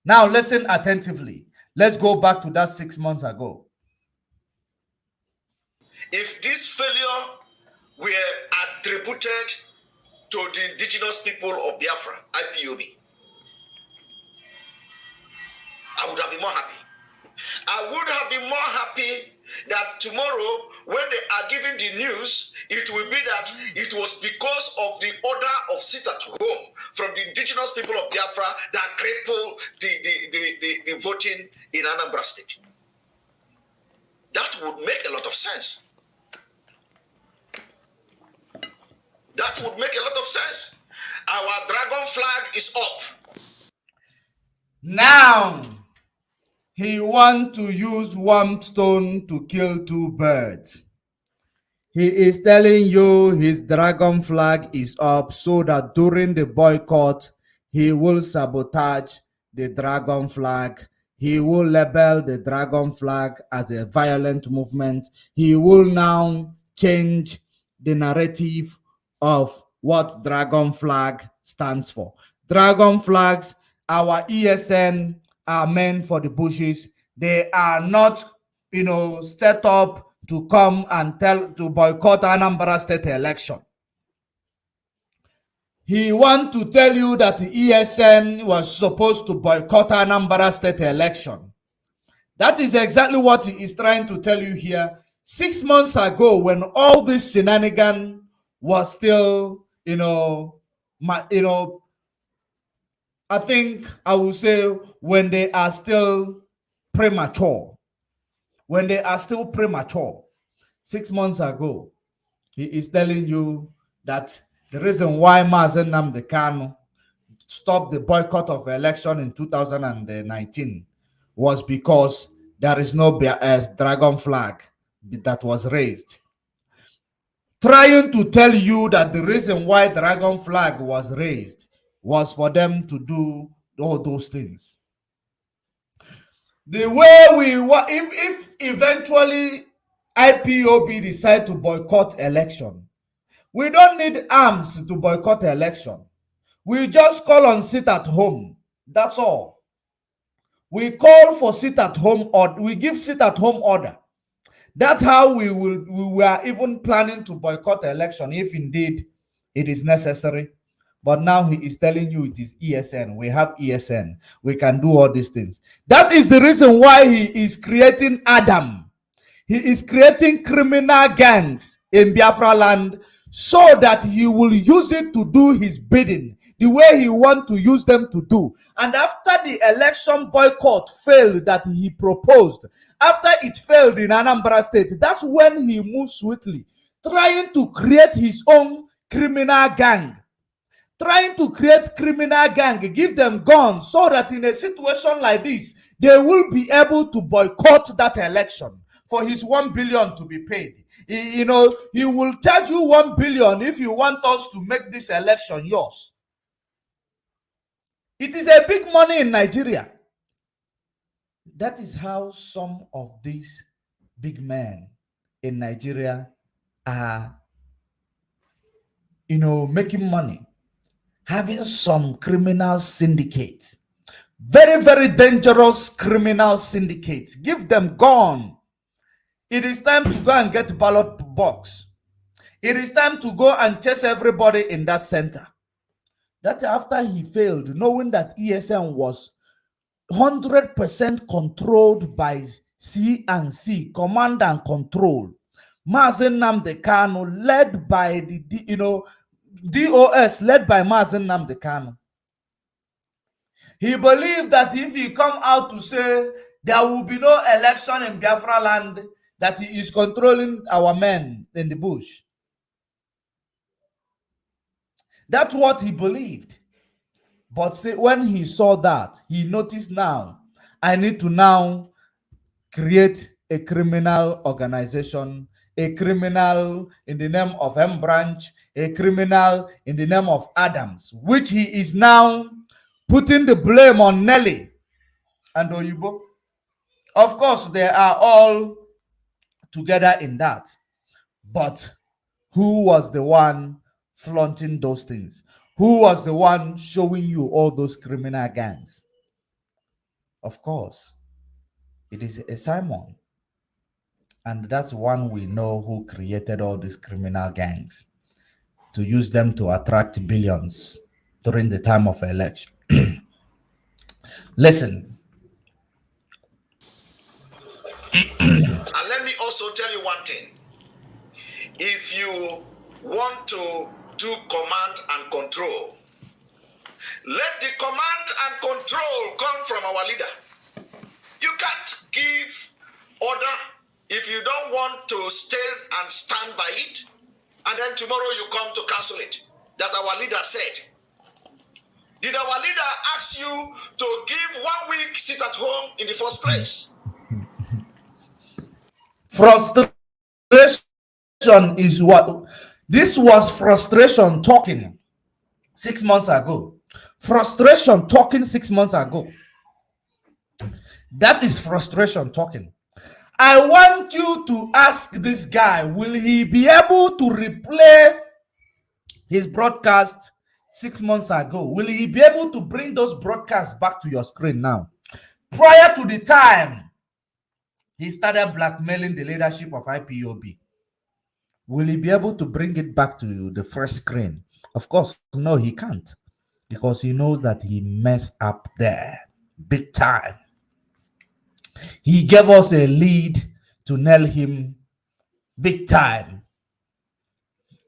Now listen attentively. Let's go back to that 6 months ago. If this failure were attributed to the indigenous people of Biafra, IPOB, I would have been more happy. I would have been more happy that tomorrow, when they are giving the news, it will be that it was because of the order of sit at home from the indigenous people of Biafra that crippled the voting in Anambra State. That would make a lot of sense. That would make a lot of sense. Our dragon flag is up. Now, he wants to use one stone to kill two birds. He is telling you his dragon flag is up so that during the boycott, he will sabotage the dragon flag. He will label the dragon flag as a violent movement. He will now change the narrative of what dragon flag stands for. Dragon flags, our ESN, are meant for the bushes. They are not, set up to come and to boycott Anambra State election. He wants to tell you that the ESN was supposed to boycott Anambra State election. That is exactly what he is trying to tell you here. 6 months ago, when all this shenanigan was still, I think I will say when they are still premature. When they are still premature. 6 months ago, he is telling you that the reason why Mazen Nnamdi Kanu stopped the boycott of election in 2019 was because there is no dragon flag that was raised. Trying to tell you that the reason why dragon flag was raised was for them to do all those things. The way if eventually IPOB decide to boycott election, we don't need arms to boycott election. We just call on sit at home. That's all. We call for sit at home, or we give sit at home order. That's how we were even planning to boycott election if indeed it is necessary. But now he is telling you it is ESN. We have ESN. We can do all these things. That is the reason why he is creating Adam. He is creating criminal gangs in Biafra land so that he will use it to do his bidding the way he wants to use them to do. And after the election boycott failed that he proposed, after it failed in Anambra State, that's when he moved swiftly, trying to create his own criminal gang. Give them guns so that in a situation like this, they will be able to boycott that election for his 1 billion to be paid. He will charge you 1 billion if you want us to make this election yours. It is a big money in Nigeria. That is how some of these big men in Nigeria are, making money. Having some criminal syndicates, very, very dangerous criminal syndicates. Give them gun. It is time to go and get ballot box. It is time to go and chase everybody in that center. That after he failed, knowing that ESN was 100% controlled by C&C, command and control. Mazen Nnamdi Kanu, led by the DOS, led by Mazen Nnamdi Kanu. He believed that if he come out to say there will be no election in Biafra land, that he is controlling our men in the bush. That's what he believed. But when he saw that, he noticed now, I need to now create a criminal organization, a criminal in the name of M Branch, a criminal in the name of Adams, which he is now putting the blame on Nelly and Oyibo. Of course, they are all together in that. But who was the one flaunting those things? Who was the one showing you all those criminal gangs? Of course, it is a Simon. And that's one we know who created all these criminal gangs to use them to attract billions during the time of election. Listen. And let me also tell you one thing. If you want to do command and control, let the command and control come from our leader. You can't give order if you don't want to stay and stand by it, and then tomorrow you come to cancel it. That our leader said. Did our leader ask you to give 1 week sit at home in the first place? Frustration is what? This was frustration talking 6 months ago. Frustration talking 6 months ago. That is frustration talking. I want you to ask this guy, will he be able to replay his broadcast 6 months ago? Will he be able to bring those broadcasts back to your screen now? Prior to the time he started blackmailing the leadership of IPOB, will he be able to bring it back to the first screen? Of course, no, he can't, because he knows that he messed up there big time. He gave us a lead to nail him big time.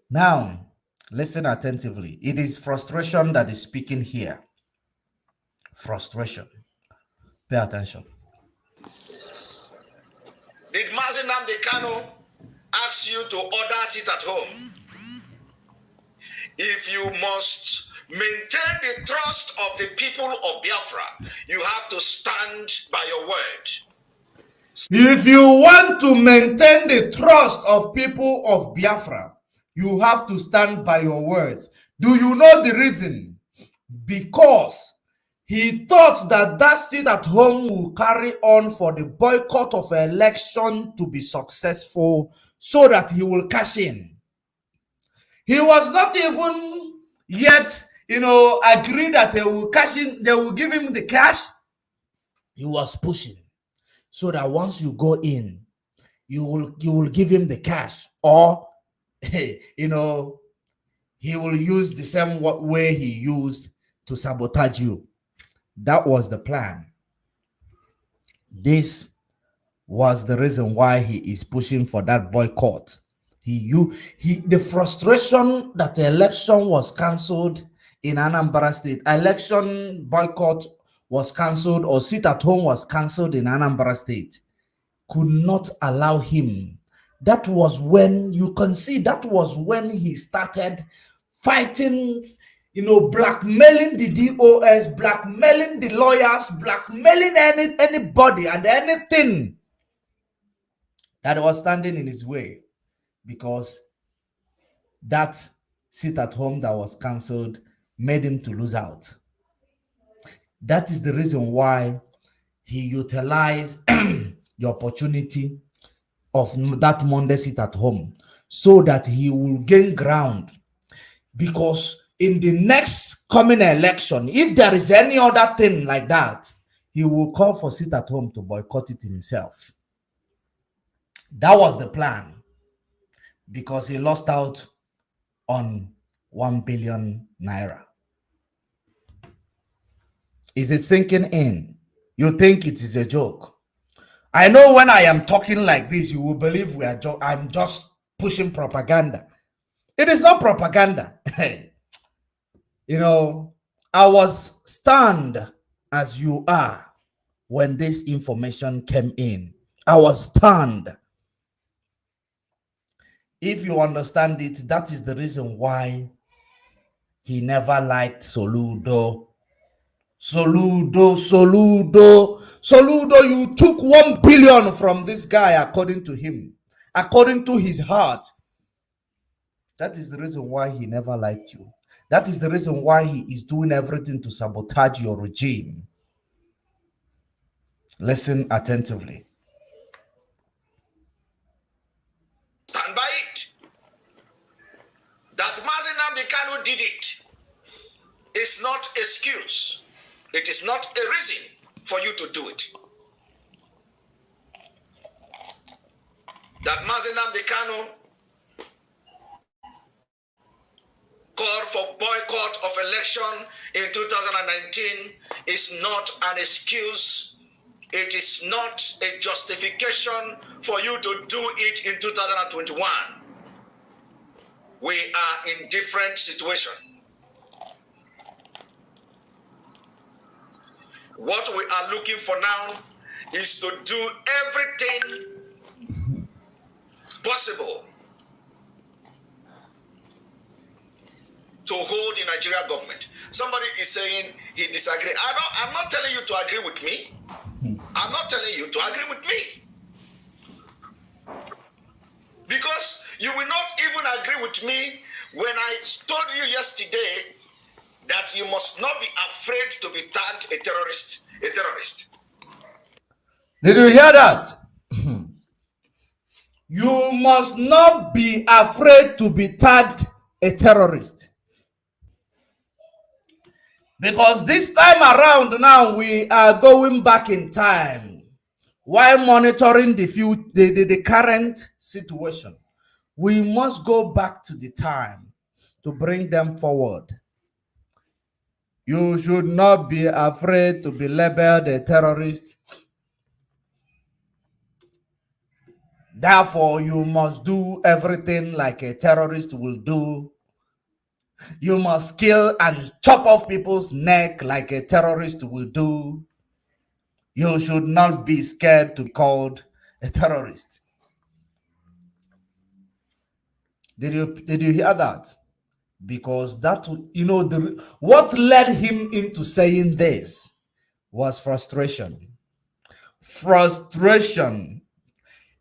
Now, listen attentively. It is frustration that is speaking here. Frustration. Pay attention. Did Mazen Nnamdi Kanu ask you to order sit at home? If you must maintain the trust of the people of Biafra, you have to stand by your word. If you want to maintain the trust of people of Biafra, you have to stand by your words. Do you know the reason? Because he thought that that seat at home will carry on for the boycott of election to be successful, so that he will cash in. He was not even yet, agree that they will cash in, they will give him the cash. He was pushing so that once you go in, you will give him the cash, or he will use the same way he used to sabotage you. That was the plan. This was the reason why he is pushing for that boycott. The frustration that the election was cancelled in Anambra State, election boycott was cancelled, or sit at home was cancelled in Anambra State, could not allow him. That was when you can see, that was when he started fighting, blackmailing the DOS, blackmailing the lawyers, blackmailing anybody and anything that was standing in his way, because that sit at home that was cancelled made him to lose out. That is the reason why he utilized the opportunity of that Monday sit at home, so that he will gain ground. Because in the next coming election, if there is any other thing like that, he will call for sit at home to boycott it himself. That was the plan, because he lost out on 1 billion naira. Is it sinking in? You think it is a joke? I know when I am talking like this, you will believe I'm just pushing propaganda. It is not propaganda. I was stunned as you are when this information came in. I was stunned. If you understand it, that is the reason why he never liked Soludo. Soludo, you took 1 billion from this guy, according to him, according to his heart. That is the reason why he never liked you. That is the reason why he is doing everything to sabotage your regime. Listen attentively. Stand by it. That Mazi Nnamdi Kanu did it is not excuse. It is not a reason for you to do it. That Mazi Nnamdi Kanu called for boycott of election in 2019 is not an excuse. It is not a justification for you to do it in 2021. We are in different situation. What we are looking for now is to do everything possible to hold the Nigerian government. Somebody is saying he disagrees. I'm not telling you to agree with me. I'm not telling you to agree with me. Because you will not even agree with me when I told you yesterday that you must not be afraid to be tagged a terrorist. A terrorist. Did you hear that? You must not be afraid to be tagged a terrorist. Because this time around now, we are going back in time while monitoring the current situation. We must go back to the time to bring them forward. You should not be afraid to be labeled a terrorist. Therefore, you must do everything like a terrorist will do. You must kill and chop off people's neck like a terrorist will do. You should not be scared to be called a terrorist. Did you hear that? Because that, what led him into saying this was frustration. Frustration.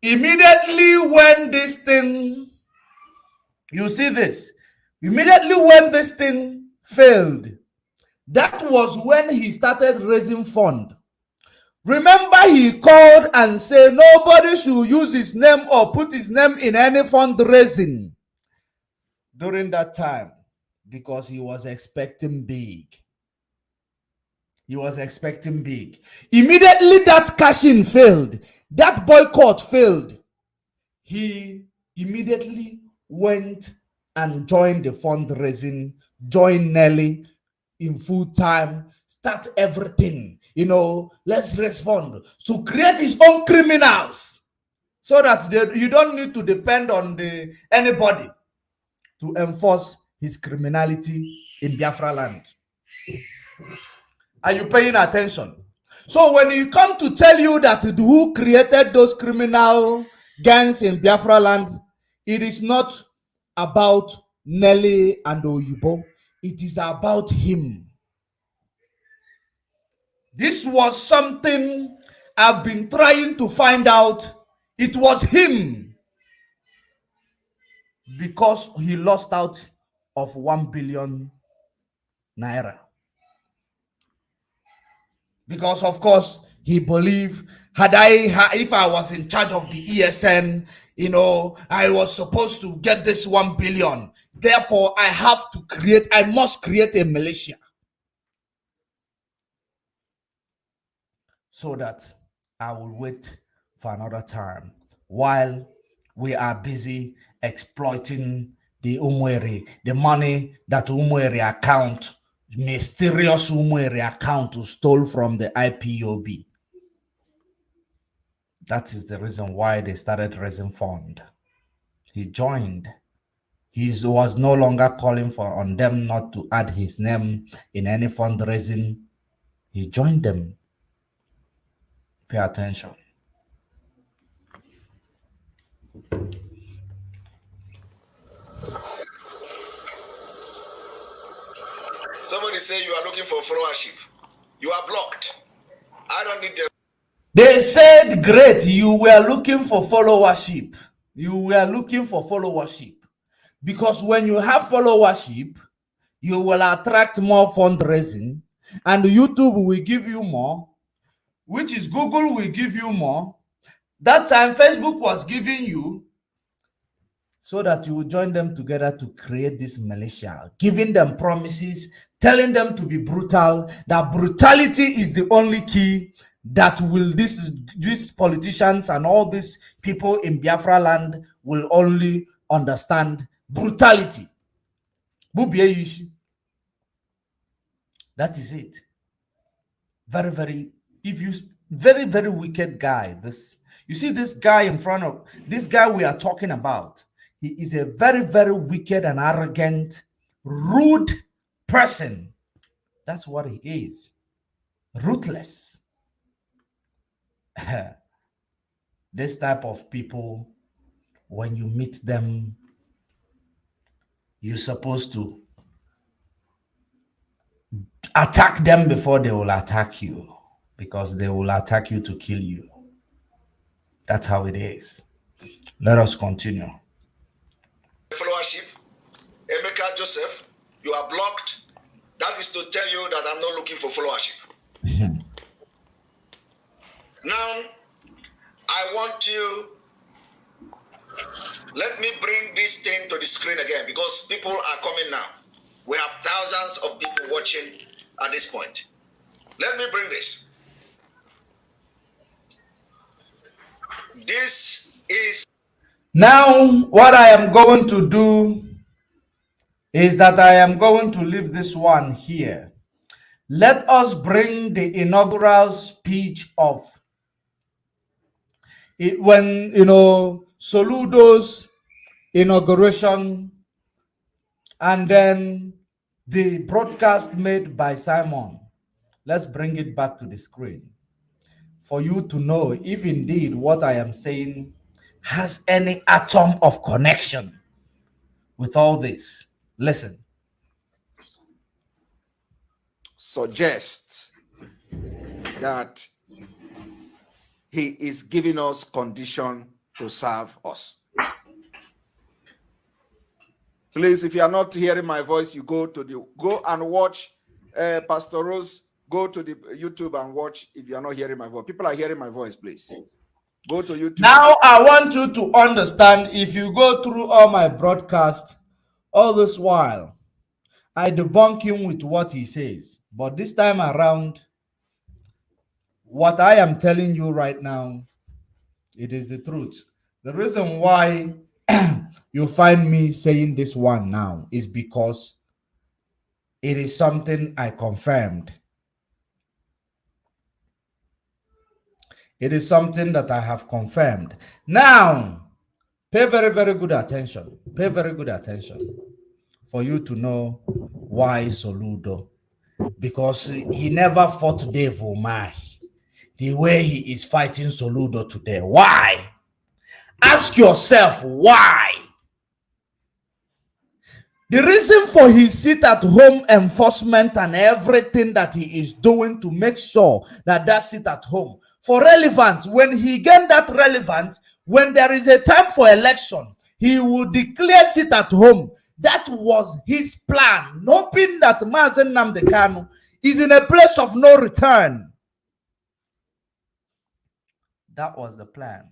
Immediately when this thing, you see this, immediately when this thing failed, that was when he started raising fund. Remember, he called and said nobody should use his name or put his name in any fundraising during that time, because he was expecting big. He was expecting big. Immediately that cash-in failed, that boycott failed, he immediately went and joined the fundraising, joined Nelly in full time, start everything. Let's raise fund to create his own criminals so that you don't need to depend on anybody to enforce his criminality in Biafra land. Are you paying attention? So when you come to tell you that who created those criminal gangs in Biafra land, it is not about Nelly and Oyibo. It is about him. This was something I've been trying to find out. It was him, because he lost out of 1 billion naira. Because of course he believed, if I was in charge of the ESN, I was supposed to get this 1 billion. Therefore, I must create a militia so that I will wait for another time while we are busy exploiting the money that mysterious Umwere account stole from the IPOB. That is the reason why they started raising fund. He joined. He was no longer calling on them not to add his name in any fundraising. He joined them. Pay attention. Somebody say you are looking for followership. You are blocked. I don't need them. They said, great, you were looking for followership. You were looking for followership. Because when you have followership, you will attract more fundraising, and YouTube will give you more, which is Google will give you more. That time, Facebook was giving you, so that you will join them together to create this militia, giving them promises, telling them to be brutal, that brutality is the only key that will these politicians and all these people in Biafra land will only understand brutality. That is it. Very, very, very wicked guy. You see this guy in front of this guy we are talking about. He is a very, very wicked and arrogant, rude person. That's what he is. Ruthless. This type of people, when you meet them, you're supposed to attack them before they will attack you, because they will attack you to kill you. That's how it is. Let us continue. Followership. Emeka Joseph, you are blocked. That is to tell you that I'm not looking for followership. Now, I want you, let me bring this thing to the screen again, because people are coming now. We have thousands of people watching at this point. Let me bring this. This is... Now, what I am going to do is that I am going to leave this one here. Let us bring the inaugural speech of it when, Soludo's inauguration, and then the broadcast made by Simon. Let's bring it back to the screen for you to know if indeed what I am saying has any atom of connection with all this. Listen. Suggest that he is giving us condition to serve us. Please, if you are not hearing my voice, you go and watch Pastor Rose. Go to the YouTube and watch. If you are not hearing my voice, people are hearing my voice. Please go to YouTube. Now I want you to understand. If you go through all my broadcasts, all this while, I debunk him with what he says. But this time around, what I am telling you right now, it is the truth. The reason why you find me saying this one now is because it is something I confirmed. It is something that I have confirmed. Now, pay very, very good attention. Pay very good attention for you to know why Soludo. Because he never fought Dave Umahi the way he is fighting Soludo today. Why? Ask yourself why. The reason for his sit-at-home enforcement and everything that he is doing to make sure that that sit-at-home for relevance, when he gained that relevance, when there is a time for election, he will declare sit-at-home. That was his plan, hoping that Mazen Nnamdi Kanu is in a place of no return. That was the plan.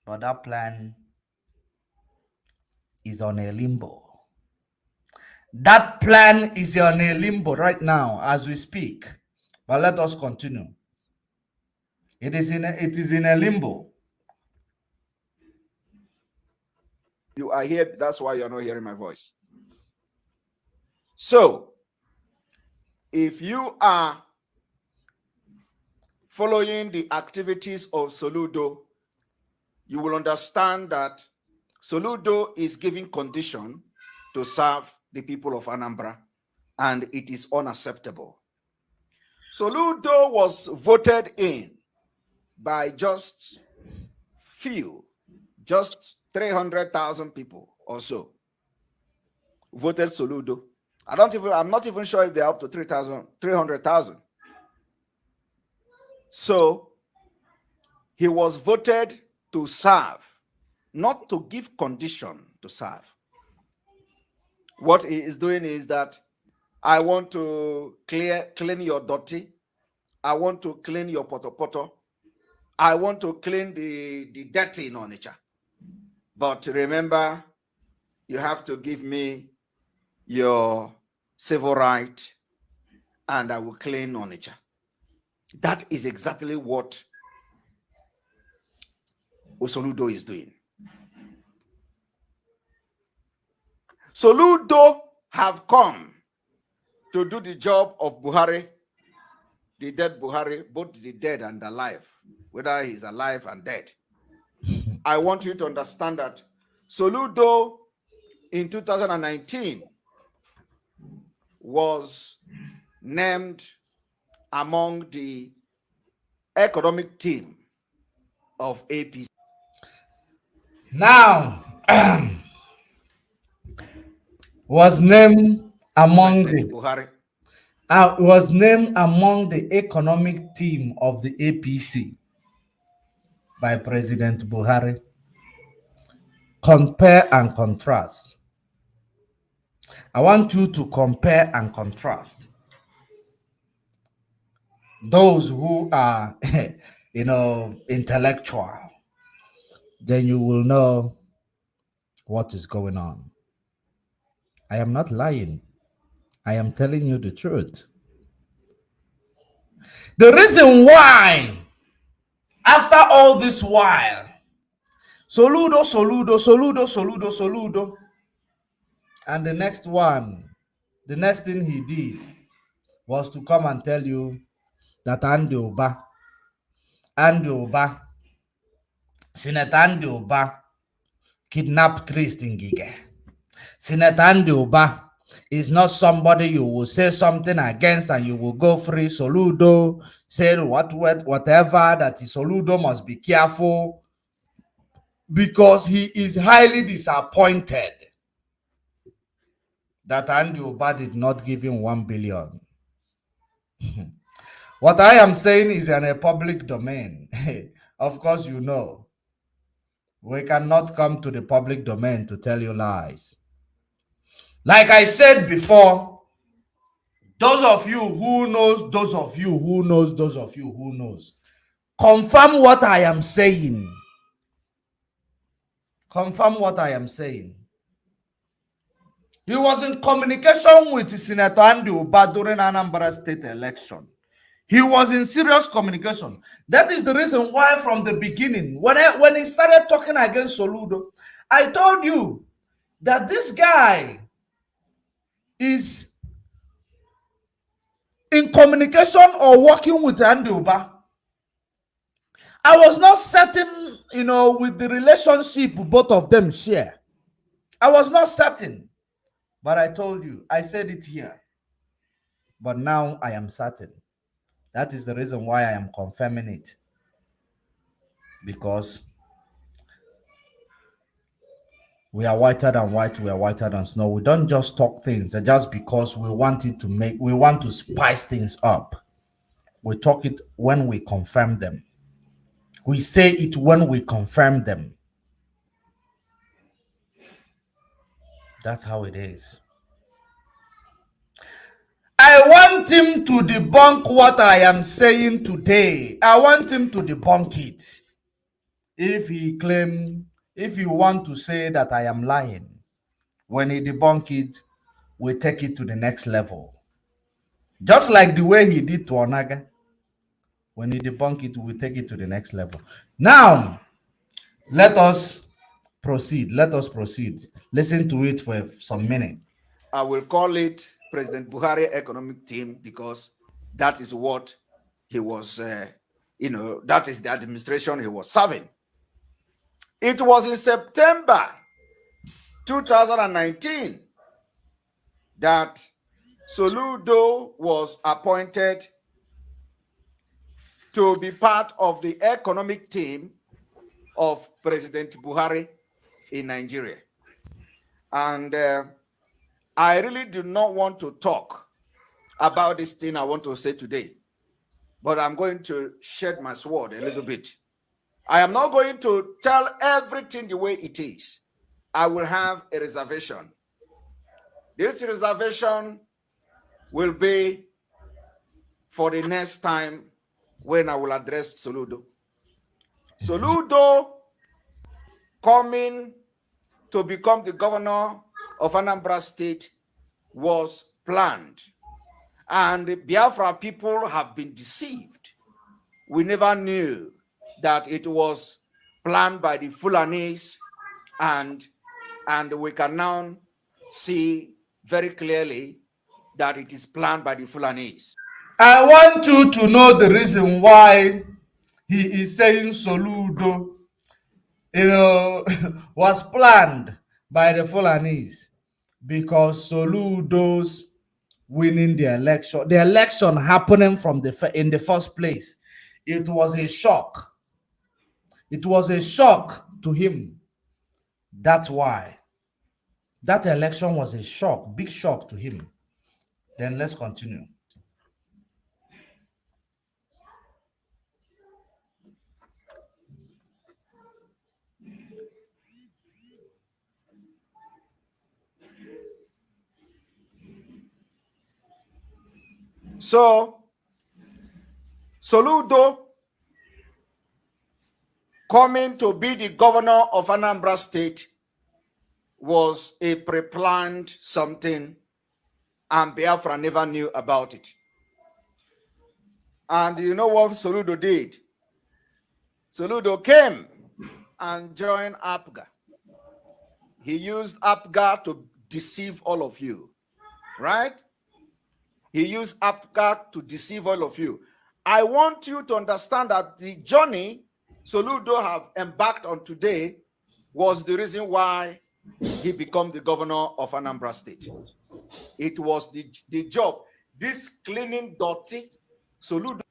But that plan is on a limbo. That plan is on a limbo right now as we speak. But let us continue. It is in a limbo. You are here, that's why you're not hearing my voice. So, if you are following the activities of Soludo, you will understand that Soludo is giving condition to serve the people of Anambra, and it is unacceptable. Soludo was voted in by just 300,000 people or so voted Soludo. I'm not even sure if they're up to 300,000. So he was voted to serve, not to give condition to serve. What he is doing is that I want to clean your dirty. I want to clean your poto. I want to clean the dirty in Onitsha. But remember, you have to give me your civil right and I will clean Onitsha. That is exactly what Soludo is doing. Soludo have come to do the job of Buhari, the dead Buhari, both the dead and alive, whether he's alive and dead. I want you to understand that Soludo in 2019 was named among the economic team of APC. Now, was named among the economic team of the APC by President Buhari. Compare and contrast. I want you to compare and contrast. Those who are, intellectual, then you will know what is going on. I am not lying. I am telling you the truth. The reason why, after all this while, Soludo, and the next thing he did was to come and tell you that Andy Oba, Senator Andy Oba kidnapped Christine Ngige. Senator Andy Oba is not somebody you will say something against and you will go free. Soludo said whatever that is Soludo must be careful because he is highly disappointed that Andy Oba did not give him 1 billion. What I am saying is in a public domain. Of course, you know. We cannot come to the public domain to tell you lies. Like I said before, those of you who knows, confirm what I am saying. Confirm what I am saying. He was in communication with Senator Andy Oba during Anambra State election. He was in serious communication. That is the reason why from the beginning, when he started talking against Soludo, I told you that this guy is in communication or working with Andy Uba. I was not certain, with the relationship both of them share. I was not certain. But I told you, I said it here. But now I am certain. That is the reason why I am confirming it. Because we are whiter than white, we are whiter than snow. We don't just talk things just because we want to spice things up. We talk it when we confirm them. We say it when we confirm them. That's how it is. I want him to debunk what I am saying today. I want him to debunk it. If you want to say that I am lying, when he debunk it, we take it to the next level. Just like the way he did to Onaga. When he debunk it, we take it to the next level. Now, let us proceed. Let us proceed. Listen to it for some minute. I will call it President Buhari Economic Team because that is what he was, that is the administration he was serving. It was in September 2019 that Soludo was appointed to be part of the economic team of President Buhari in Nigeria. And I really do not want to talk about this thing I want to say today, but I'm going to shed my sword a little bit. I am not going to tell everything the way it is. I will have a reservation. This reservation will be for the next time when I will address Soludo. Soludo coming to become the governor of Anambra State was planned. And the Biafra people have been deceived. We never knew that it was planned by the Fulanis, and we can now see very clearly that it is planned by the Fulanis. I want you to know the reason why he is saying Soludo, was planned by the Fulanis, because Soludo's winning the election happening in the first place, it was a shock. It was a shock to him. That's why that election was a shock, big shock to him. Then let's continue. So, Soludo coming to be the governor of Anambra State was a pre-planned something, and Biafra never knew about it. And you know what Soludo did? Soludo came and joined APGA. He used APGA to deceive all of you, right? He used APGA to deceive all of you. I want you to understand that the journey Soludo have embarked on today was the reason why he became the governor of Anambra State. It was the job. This cleaning dirty Soludo.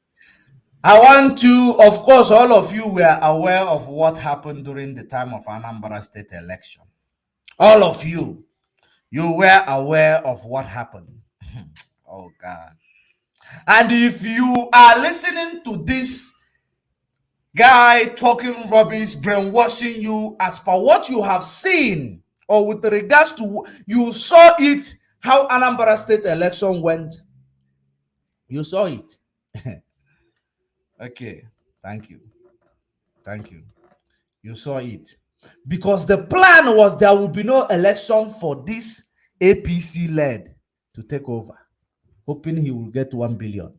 I want you, of course, all of you were aware of what happened during the time of Anambra State election. All of you were aware of what happened. Oh, God. And if you are listening to this guy talking rubbish, brainwashing you as per what you have seen, or with regards to, you saw it, how Anambra State election went. You saw it. Okay, thank you. Thank you. You saw it. Because the plan was there will be no election for this APC-led to take over, hoping he will get 1 billion.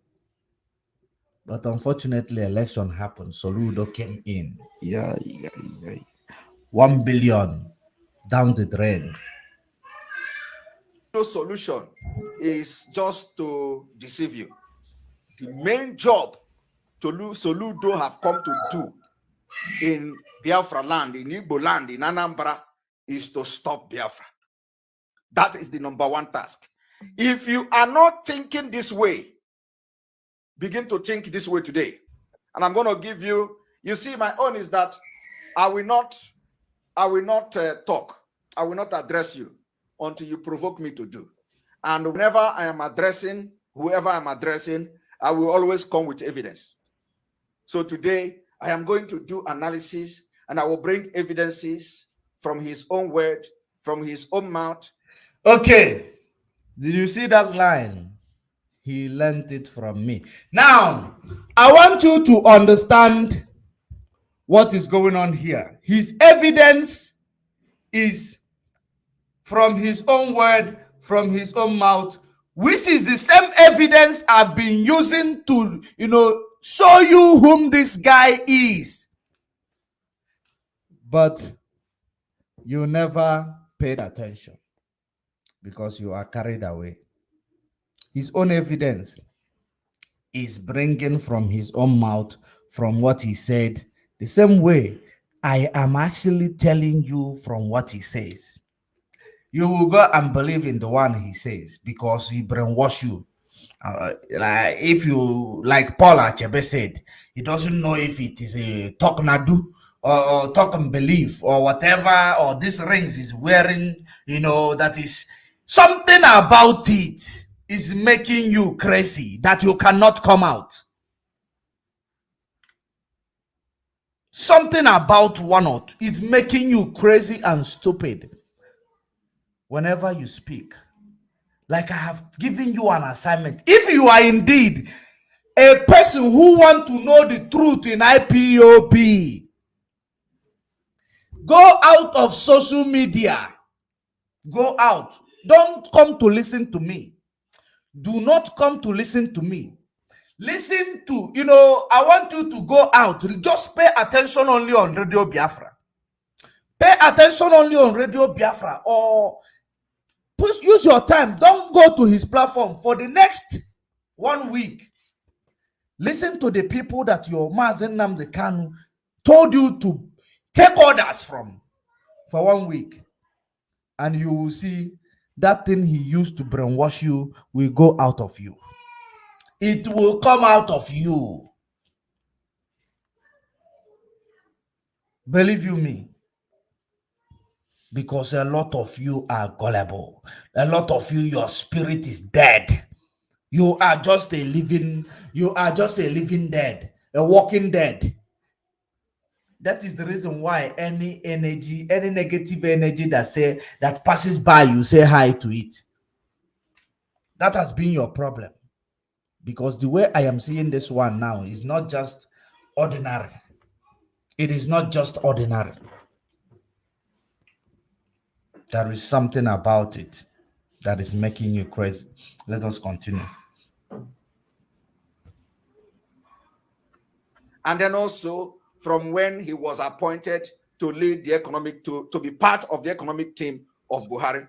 But unfortunately, election happened. Soludo came in. 1 billion down the drain. No solution is just to deceive you. the main job Soludo have come to do in Biafra land, in Igbo land, in Anambra, is to stop Biafra. That is the number one task. If you are not thinking this way, begin to think this way today. And I'm going to give you, you see, my own is that I will not talk. I will not address you until you provoke me to do. And whenever I am addressing, whoever I'm addressing, I will always come with evidence. So today, I am going to do analysis, and I will bring evidences from his own word, from his own mouth. Okay. Did you see that line? He learned it from me. Now, I want you to understand what is going on here. His evidence is from his own word, from his own mouth, which is the same evidence I've been using to, show you whom this guy is. But you never paid attention because you are carried away. His own evidence is bringing from his own mouth, from what he said, the same way I am actually telling you from what he says. You will go and believe in the one he says because he brainwash you. Like if you, like Paul Achebe said, he doesn't know if it is a talk nadu or talk and believe or whatever, or this rings is wearing, that is something about it is making you crazy that you cannot come out. Something about one or two is making you crazy and stupid whenever you speak. Like I have given you an assignment. If you are indeed a person who want to know the truth in IPOB, go out of social media. Go out. Don't come to listen to me. Do not come to listen to me. Listen to, I want you to go out. Just pay attention only on Radio Biafra. Pay attention only on Radio Biafra, or use your time. Don't go to his platform for the next 1 week. Listen to the people that your Mazen Nnamdi Kanu told you to take orders from for 1 week. And you will see that thing he used to brainwash you will go out of you. It will come out of you. Believe you me. Because a lot of you are gullible. A lot of you, your spirit is dead. You are just a living dead, a walking dead. That is the reason why any energy, any negative energy that passes by, you say hi to it. That has been your problem. Because the way I am seeing this one now is not just ordinary. It is not just ordinary. There is something about it that is making you crazy. Let us continue. And then also from when he was appointed to lead the economic, to be part of the economic team of Buhari.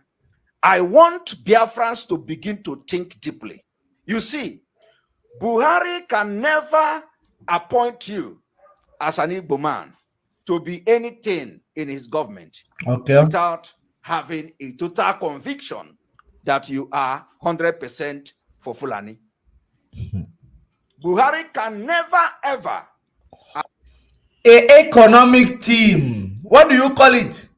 I want Biafrans to begin to think deeply. You see, Buhari can never appoint you as an Igbo man to be anything in his government without having a total conviction that you are 100% for Fulani. Buhari can never, ever. A economic team. What do you call it?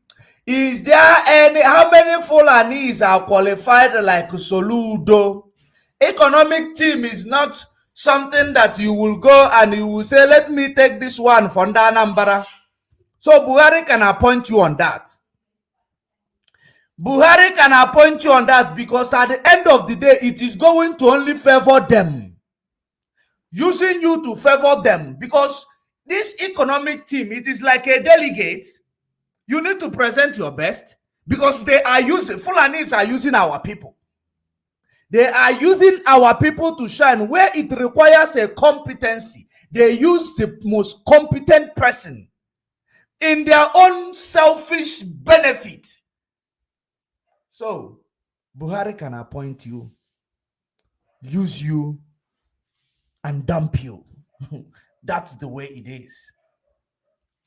Is there any, how many Fulanis are qualified like Soludo? Economic team is not something that you will go and you will say, let me take this one from Anambra. So Buhari can appoint you on that. Buhari can appoint you on that because at the end of the day, it is going to only favor them. Using you to favor them, because this economic team, it is like a delegate. You need to present your best because they are using, Fulanis are using our people. They are using our people to shine where it requires a competency. They use the most competent person in their own selfish benefit. So, Buhari can appoint you, use you and dump you. That's the way it is.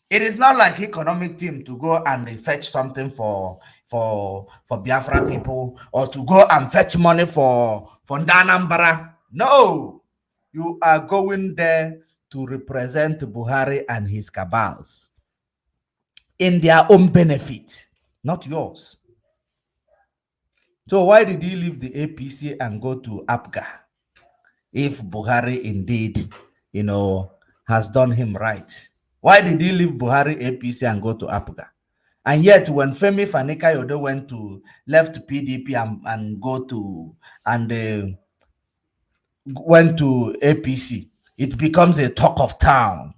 It is not like economic team to go and fetch something for Biafra people, or to go and fetch money for Ndanambra. No, you are going there to represent Buhari and his cabals in their own benefit, not yours. So why did he leave the APC and go to APGA if Buhari indeed, has done him right? Why did he leave Buhari APC and go to APGA? And yet, when Femi Fani-Kayode left PDP and went to APC, it becomes a talk of town,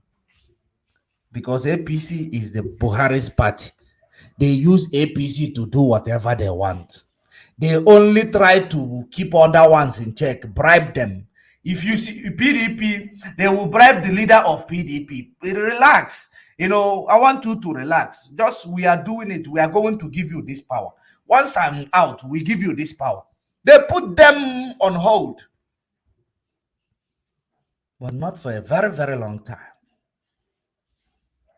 because APC is the Buhari's party. They use APC to do whatever they want. They only try to keep other ones in check, bribe them. If you see PDP, they will bribe the leader of PDP. Relax. I want you to relax. Just, we are doing it. We are going to give you this power. Once I'm out, we give you this power. They put them on hold. But not for a very, very long time.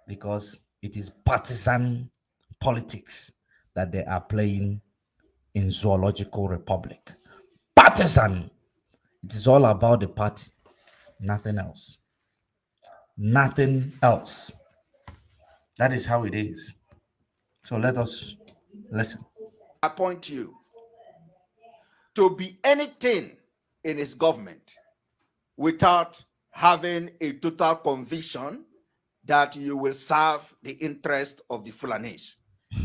Because it is partisan politics that they are playing in Zoological Republic. Partisan. It is all about the party. Nothing else. Nothing else. That is how it is. So let us listen. Appoint you to be anything in his government without having a total conviction that you will serve the interest of the Fulanese.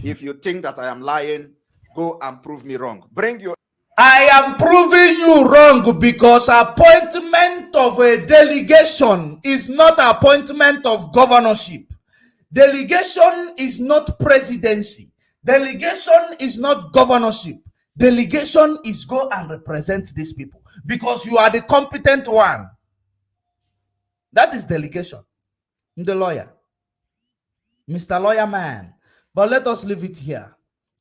If you think that I am lying, go and prove me wrong. Bring your... I am proving you wrong, because appointment of a delegation is not appointment of governorship. Delegation is not presidency. Delegation is not governorship. Delegation is go and represent these people, because you are the competent one. That is delegation. The lawyer, Mr. Lawyer Man. But let us leave it here.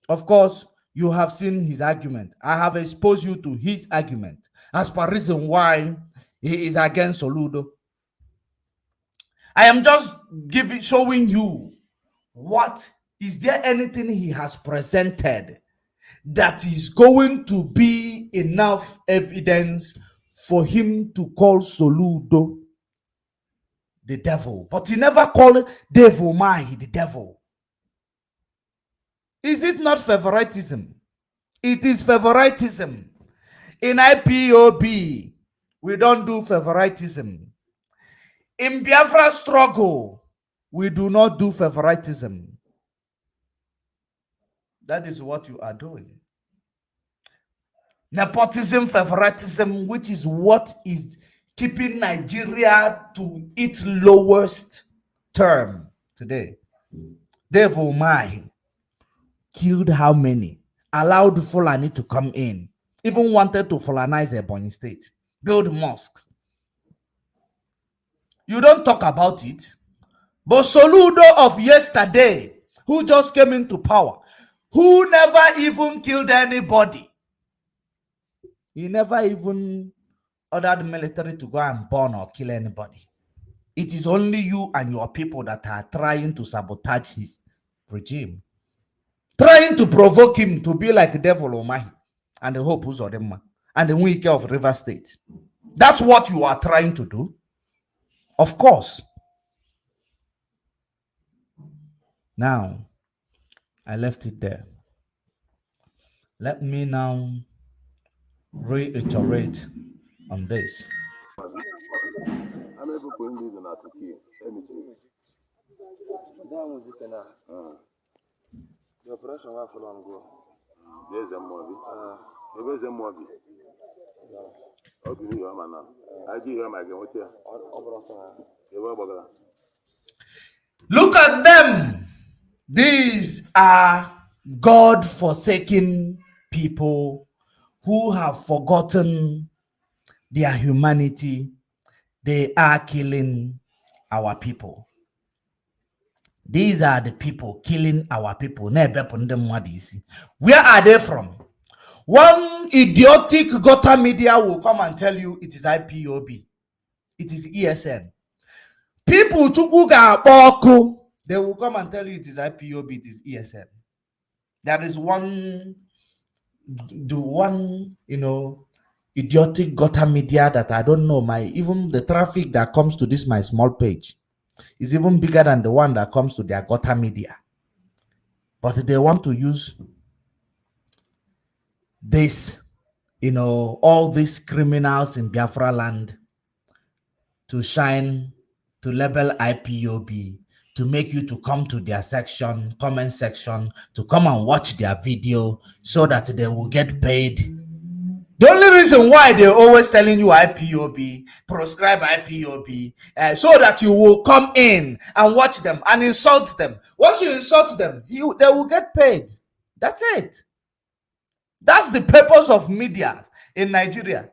Of course, you have seen his argument. I have exposed you to his argument as per reason why he is against Soludo. I am just showing you what is there anything he has presented that is going to be enough evidence for him to call Soludo the devil. But he never called Devil Mahi the devil. Is it not favoritism? It is favoritism. In IPOB, we don't do favoritism. In Biafra struggle, we do not do favoritism. That is what you are doing. Nepotism, favoritism, which is what is keeping Nigeria to its lowest term today. Devil Mahi killed how many? Allowed Fulani to come in. Even wanted to Fulanize Ebonyi State. Build mosques. You don't talk about it. But Soludo of yesterday, who just came into power, who never even killed anybody. He never even ordered the military to go and burn or kill anybody. It is only you and your people that are trying to sabotage his regime. Trying to provoke him to be like Devil Omahi and the Hope Uzodema and the Wike of River State. That's what you are trying to do. Of course. Now, I left it there. Let me now reiterate on this. The operation was for long ago. There's a movie. There's a movie. Okay, you are man. I give you my game. Look at them. These are God-forsaken people who have forgotten their humanity. They are killing our people. These are the people killing our people. Where are they from? One idiotic gutter media will come and tell you it is IPOB. it is ESN. People Chukuga, they will come and tell you it is IPOB, it is ESN. There is one, idiotic gutter media that I don't know. Even the traffic that comes to this my small page is even bigger than the one that comes to their gutter media. But they want to use this, all these criminals in Biafra land to shine, to label IPOB, to make you to come to their section, comment section, to come and watch their video so that they will get paid. The only reason why they're always telling you IPOB, proscribe IPOB, so that you will come in and watch them and insult them. Once you insult them, they will get paid. That's it. That's the purpose of media in Nigeria.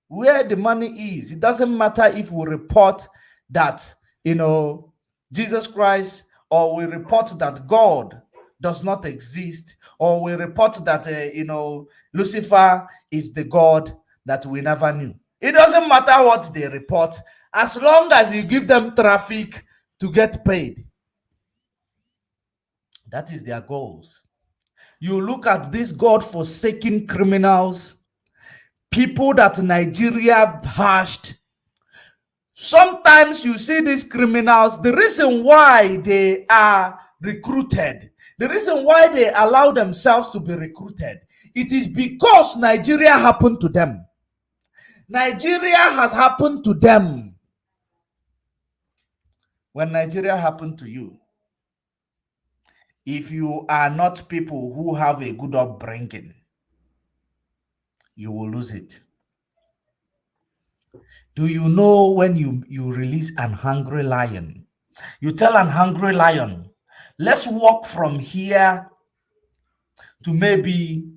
Where the money is, it doesn't matter if we report that, Jesus Christ, or we report that God does not exist, or we report that, Lucifer is the God that we never knew. It doesn't matter what they report, as long as you give them traffic to get paid. That is their goals. You look at these God-forsaken criminals, people that Nigeria hashed. Sometimes you see these criminals, the reason why they are recruited, the reason why they allow themselves to be recruited, it is because Nigeria happened to them. Nigeria has happened to them. When Nigeria happened to you, if you are not people who have a good upbringing, you will lose it. Do you know when you release an hungry lion, you tell an hungry lion, let's walk from here to maybe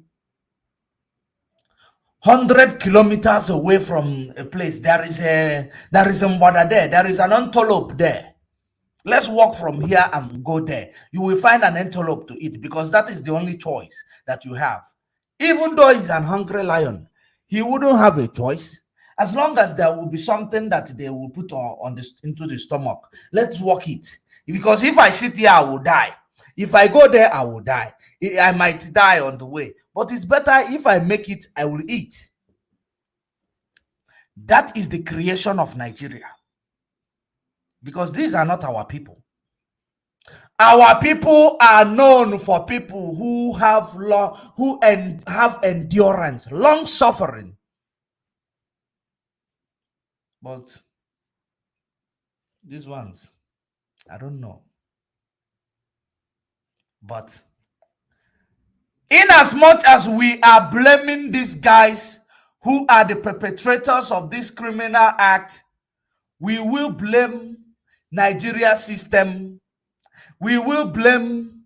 100 kilometers away from a place. There is a mother there. There is an antelope there. Let's walk from here and go there. You will find an antelope to eat because that is the only choice that you have. Even though he's an hungry lion, he wouldn't have a choice. As long as there will be something that they will put into the stomach, let's walk it. Because if I sit here, I will die. If I go there, I will die. I might die on the way. But it's better if I make it, I will eat. That is the creation of Nigeria. Because these are not our people. Our people are known for people who have endurance, long suffering. But these ones, I don't know. But in as much as we are blaming these guys who are the perpetrators of this criminal act, we will blame Nigeria system. We will blame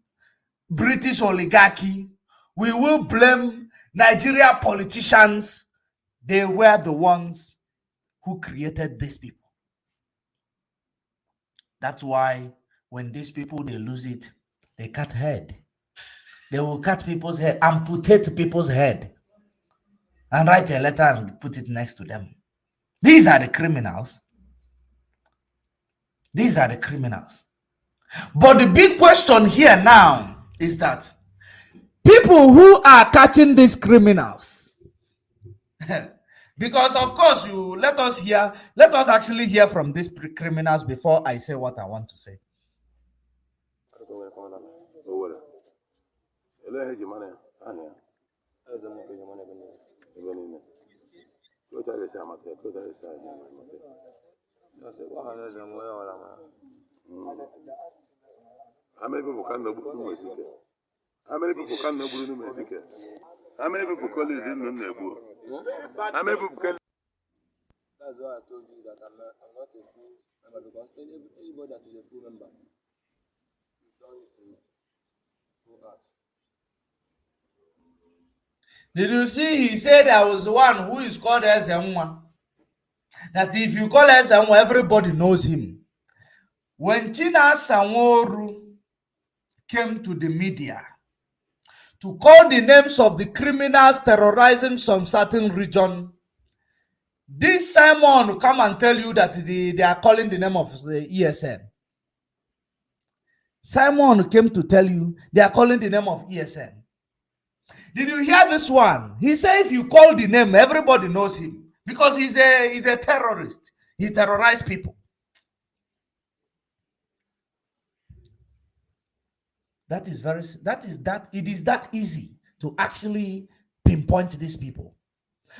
British oligarchy. We will blame Nigeria politicians. They were the ones who created these people. That's why when these people, they lose it, they cut head. They will cut people's head, amputate people's head, and write a letter and put it next to them. These are the criminals. These are the criminals. But the big question here now is that people who are catching these criminals, because of course let us actually hear from these criminals before I say what I want to say. How many people can know Mesike? How many people can know Bruno Mesike? How many people call it in the neighborhood? How many people can? That's why I told you that I'm not a full member, because anybody that is a full member, you don't need to go out. Did you see? He said there was one who is called SM1. That if you call SM1, everybody knows him. When China Sanworu came to the media to call the names of the criminals terrorizing some certain region, This Simon will come and tell you that they are calling the name of the ESN. Simon came to tell you they are calling the name of ESN. Did you hear this one? He said if you call the name, everybody knows him because he's a terrorist. He terrorized people. It is that easy to actually pinpoint these people.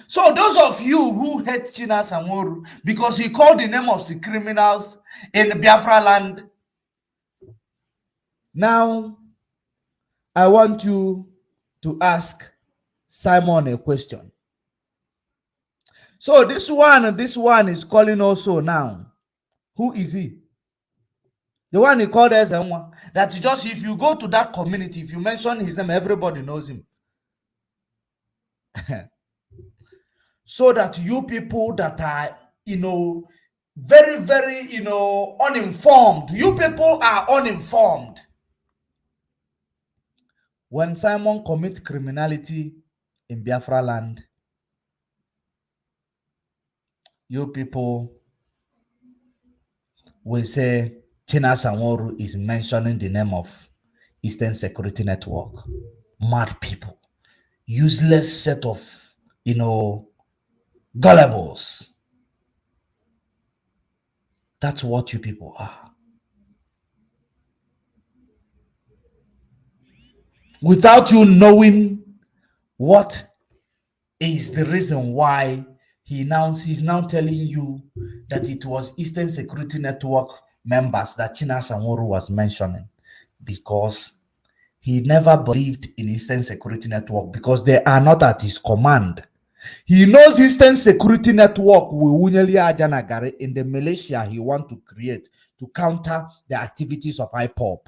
So those of you who hate China Samoru because he called the name of the criminals in the Biafra land, now I want you to ask Simon a question. So this one is calling also now. Who is he? The one he called as someone that just if you go to that community, if you mention his name, everybody knows him. So that you people that are, very, very, uninformed, you people are uninformed. When Simon commits criminality in Biafra land, you people will say China Samoru is mentioning the name of Eastern Security Network. Mad people. Useless set of, gullibles. That's what you people are. Without you knowing what is the reason why he's now telling you that it was Eastern Security Network members that China Samoru was mentioning, because he never believed in Eastern Security Network because they are not at his command. He knows Eastern Security Network will Ajanagare in the militia he wants to create to counter the activities of IPOP.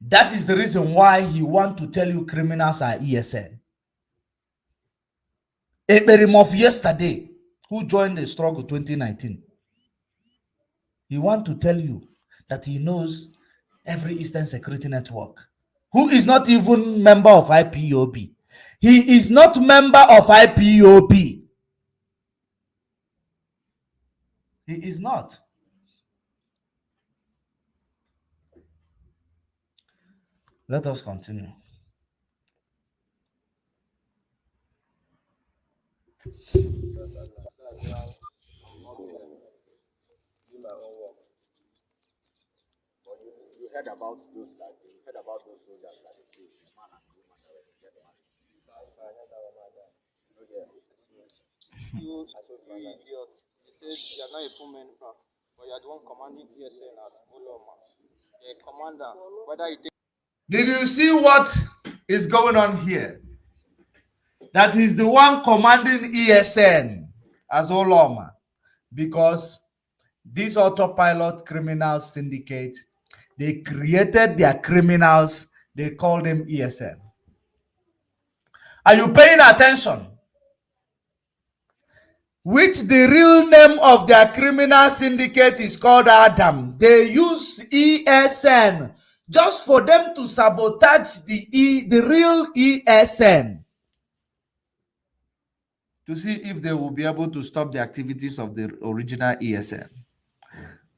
That is the reason why he wants to tell you criminals are ESN. Eberimov yesterday, who joined the struggle 2019, he wants to tell you that he knows every Eastern Security Network, who is not even member of IPOB. He is not member of IPOB. He is not. Let us continue. That's why I'm not do my own work. But you heard about those soldiers that they killed, the man and the woman that were get married. So I heard that one man died. Okay. You idiot. You said you are not a full member, but you are the one commanding ESN at Oloma. You're a commander. Whether you take Did you see what is going on here? That is the one commanding ESN as Oloma, because this Autopilot criminal syndicate, they created their criminals, they called them ESN. Are you paying attention? Which the real name of their criminal syndicate is called Adam. They use ESN just for them to sabotage the real ESN, to see if they will be able to stop the activities of the original ESN.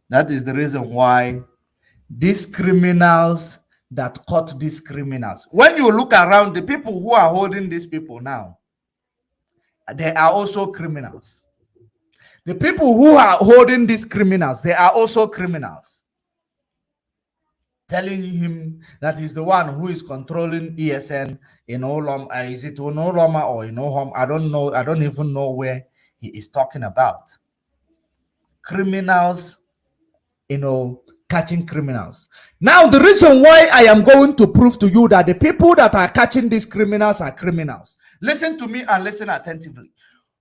That is the reason why these criminals that caught these criminals, when you look around, the people who are holding these people now, they are also criminals. The people who are holding these criminals, they are also criminals. Telling him that he's the one who is controlling ESN in Oloma. Is it in Oloma or in Ohom? I don't know. I don't even know where he is talking about. Criminals, catching criminals. Now, the reason why I am going to prove to you that the people that are catching these criminals are criminals. Listen to me and listen attentively.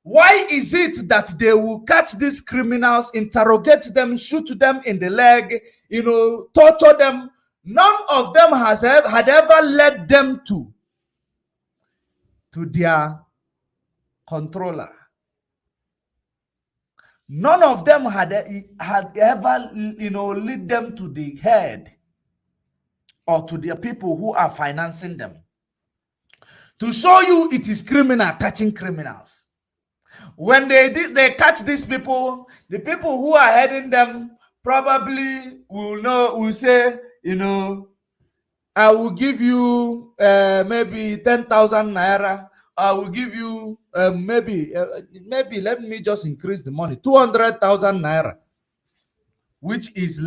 Why is it that they will catch these criminals, interrogate them, shoot them in the leg, torture them? None of them had ever led them to their controller. None of them had ever, lead them to the head or to the people who are financing them. To show you it is criminal catching criminals. When they catch these people, the people who are heading them probably will say, I will give you maybe 10,000 naira. I will give you maybe let me just increase the money, 200,000 naira, which is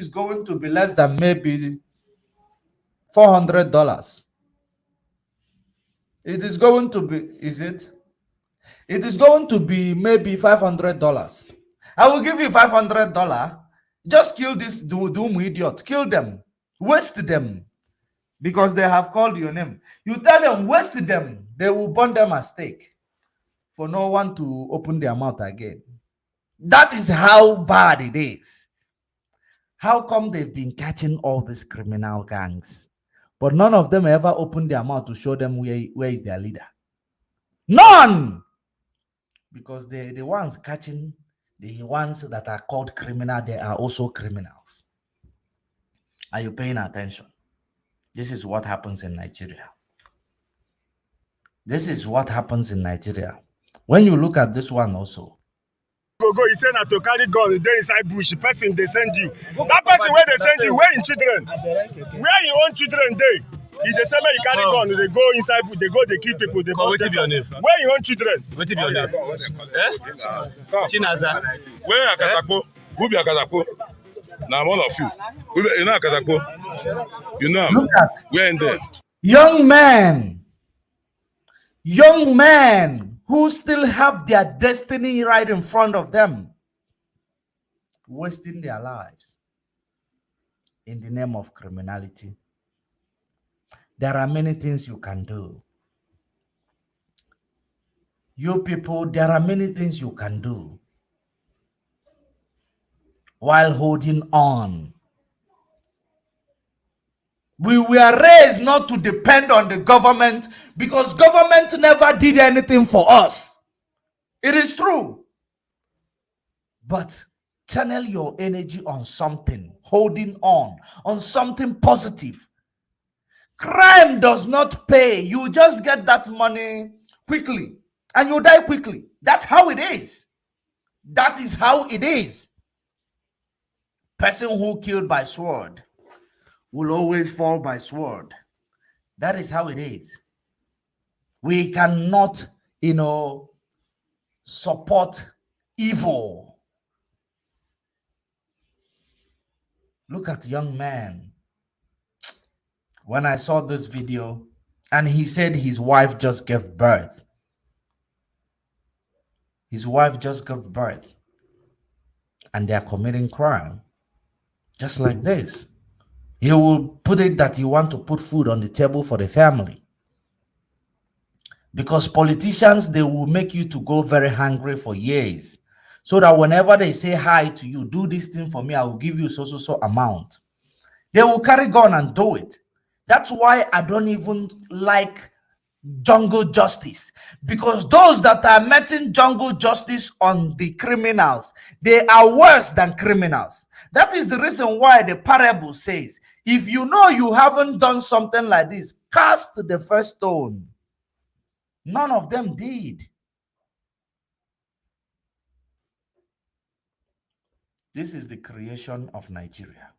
going to be less than maybe $400. It is going to be, It is going to be maybe $500. I will give you $500. Just kill this doom idiot. Kill them. Waste them. Because they have called your name. You tell them, waste them. They will burn them at stake for no one to open their mouth again. That is how bad it is. How come they've been catching all these criminal gangs, but none of them ever opened their mouth to show them where is their leader? None! Because the ones catching, the ones that are called criminal, they are also criminals. Are you paying attention? This is what happens in Nigeria. This is what happens in Nigeria. When you look at this one also, go you say na to carry gun dey inside bush, person they send you, that person where they send you, where your children, where your own children dey, if they say make you carry gun, they go inside bush, they go, they kill people, they go. Wetin be your name? Where your own children? Wetin be your name? Chinaza. Where Akatakpo? Who be Akatakpo? Now I'm all of you. You know Akatakpo? You know him? Where in there? young men who still have their destiny right in front of them, wasting their lives in the name of criminality. There are many things you can do. You people, there are many things you can do while holding on. We were raised not to depend on the government because government never did anything for us. It is true. But channel your energy on something, holding on something positive. Crime does not pay. You just get that money quickly and you die quickly. That's how it is. That is how it is. Person who killed by sword will always fall by sword. That is how it is. We cannot, support evil. Look at young man. When I saw this video, and he said his wife just gave birth. His wife just gave birth. And they are committing crime. Just like this. He will put it that you want to put food on the table for the family. Because politicians, they will make you to go very hungry for years. So that whenever they say hi to you, do this thing for me, I will give you so amount. They will carry gun and do it. That's why I don't even like jungle justice. Because those that are meting jungle justice on the criminals, they are worse than criminals. That is the reason why the parable says, if you know you haven't done something like this, cast the first stone. None of them did. This is the creation of Nigeria.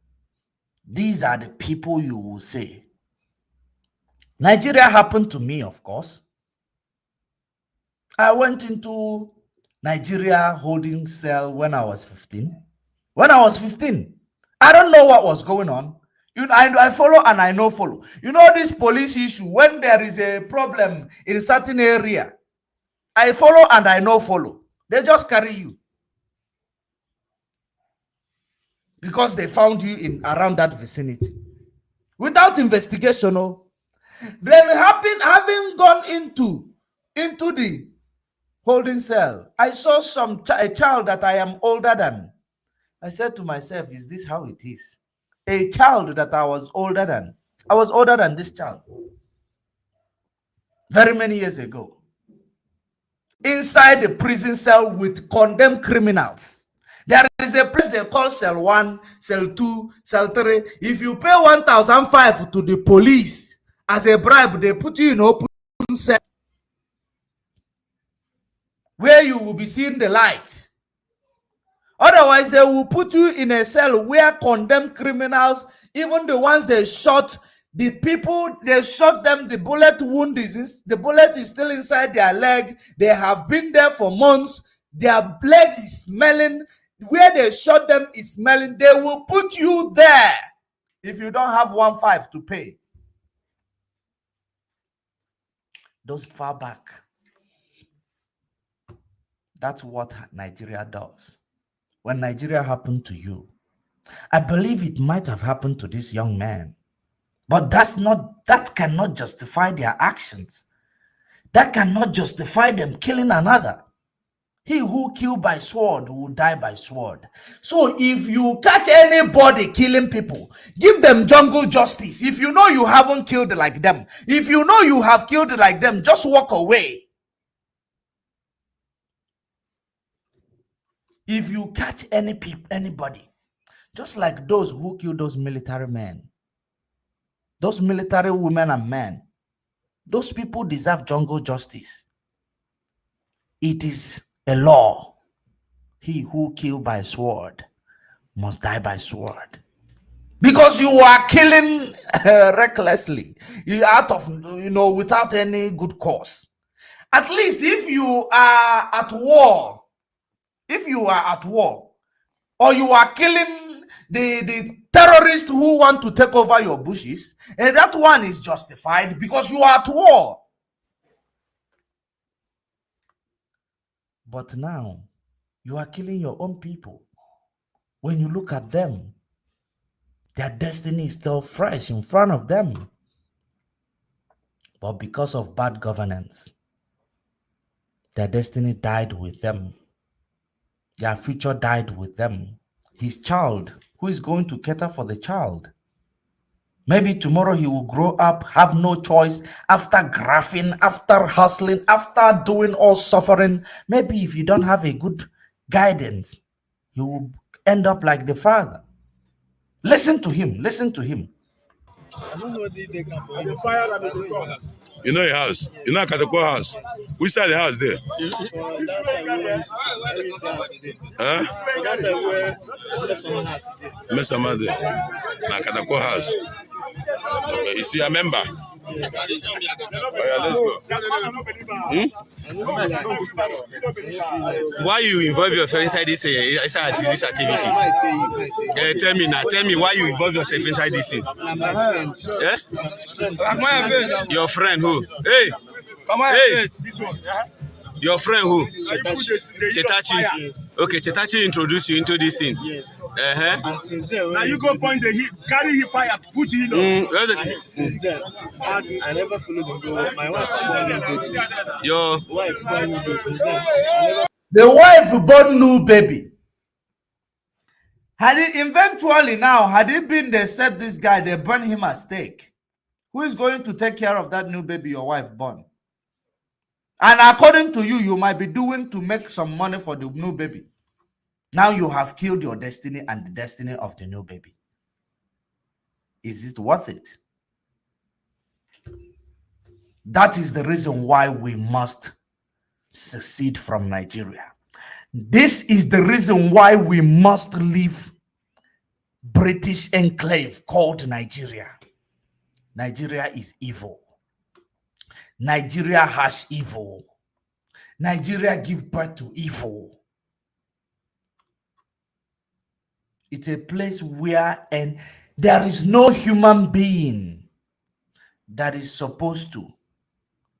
These are the people you will say. Nigeria happened to me, of course. I went into Nigeria holding cell when I was 15. When I was 15, I don't know what was going on. I follow and I no follow. You know this police issue, when there is a problem in a certain area, I follow and I no follow. They just carry you. Because they found you in around that vicinity. Without investigation, then having gone into the holding cell, I saw a child that I am older than. I said to myself, is this how it is? A child that I was older than. I was older than this child. Very many years ago. Inside the prison cell with condemned criminals. There is a place they call cell 1, cell 2, cell 3. If you pay 1,500 to the police as a bribe, they put you in open cell. where you will be seeing the light. Otherwise, they will put you in a cell where condemned criminals, even the ones they shot, the people they shot them, the bullet wound the bullet is still inside their leg. They have been there for months. Their legs is smelling. Where they shot them is smelling. They will put you there if you don't have 1.5 to pay. Those far back. That's what Nigeria does. When Nigeria happened to you, I believe it might have happened to this young man, but that cannot justify their actions. That cannot justify them killing another. He who killed by sword will die by sword. So if you catch anybody killing people, give them jungle justice. If you know you haven't killed like them, if you know you have killed like them, just walk away. If you catch anybody, just like those who killed those military men, those military women and men, those people deserve jungle justice. It is a law. He who killed by sword must die by sword. Because you are killing recklessly, out of, without any good cause. At least if you are at war, or you are killing the terrorists who want to take over your bushes, and that one is justified because you are at war. But now, you are killing your own people. When you look at them, their destiny is still fresh in front of them. But because of bad governance, their destiny died with them. Their future died with them. His child, who is going to cater for the child? Maybe tomorrow he will grow up, have no choice, after graphing, after hustling, after doing all suffering. Maybe if you don't have a good guidance, you will end up like the father. Listen to him. Listen to him. I don't know the camp. You know your house? You know Katakwa house? Which side of the house there? For that side where we see house today. Huh? For that side where someone has today. Mesama there. Na Katakwa house. Okay, you see a member? Yes. Oh yeah, let's go. Why you involve yourself inside these activities? Tell me now. Tell me why you involve yourself inside this thing. Yes? Your friend who? Hey, come on. Hey, your friend who? Chetachi. Yes. Okay, Chetachi introduced you into this thing. Yes. And since then, Now you go point the heat, carry his fire, put it on. Since then, I never followed him go. My wife born new baby. your Wife born new baby. Since then, I never. The wife born new baby. Had it been they set this guy, they burn him at stake. Who is going to take care of that new baby your wife born? And according to you, you might be doing to make some money for the new baby. Now you have killed your destiny and the destiny of the new baby. Is it worth it? That is the reason why we must secede from Nigeria. This is the reason why we must leave British enclave called Nigeria. Nigeria is evil. Nigeria has evil. Nigeria give birth to evil. It's a place where there is no human being that is supposed to,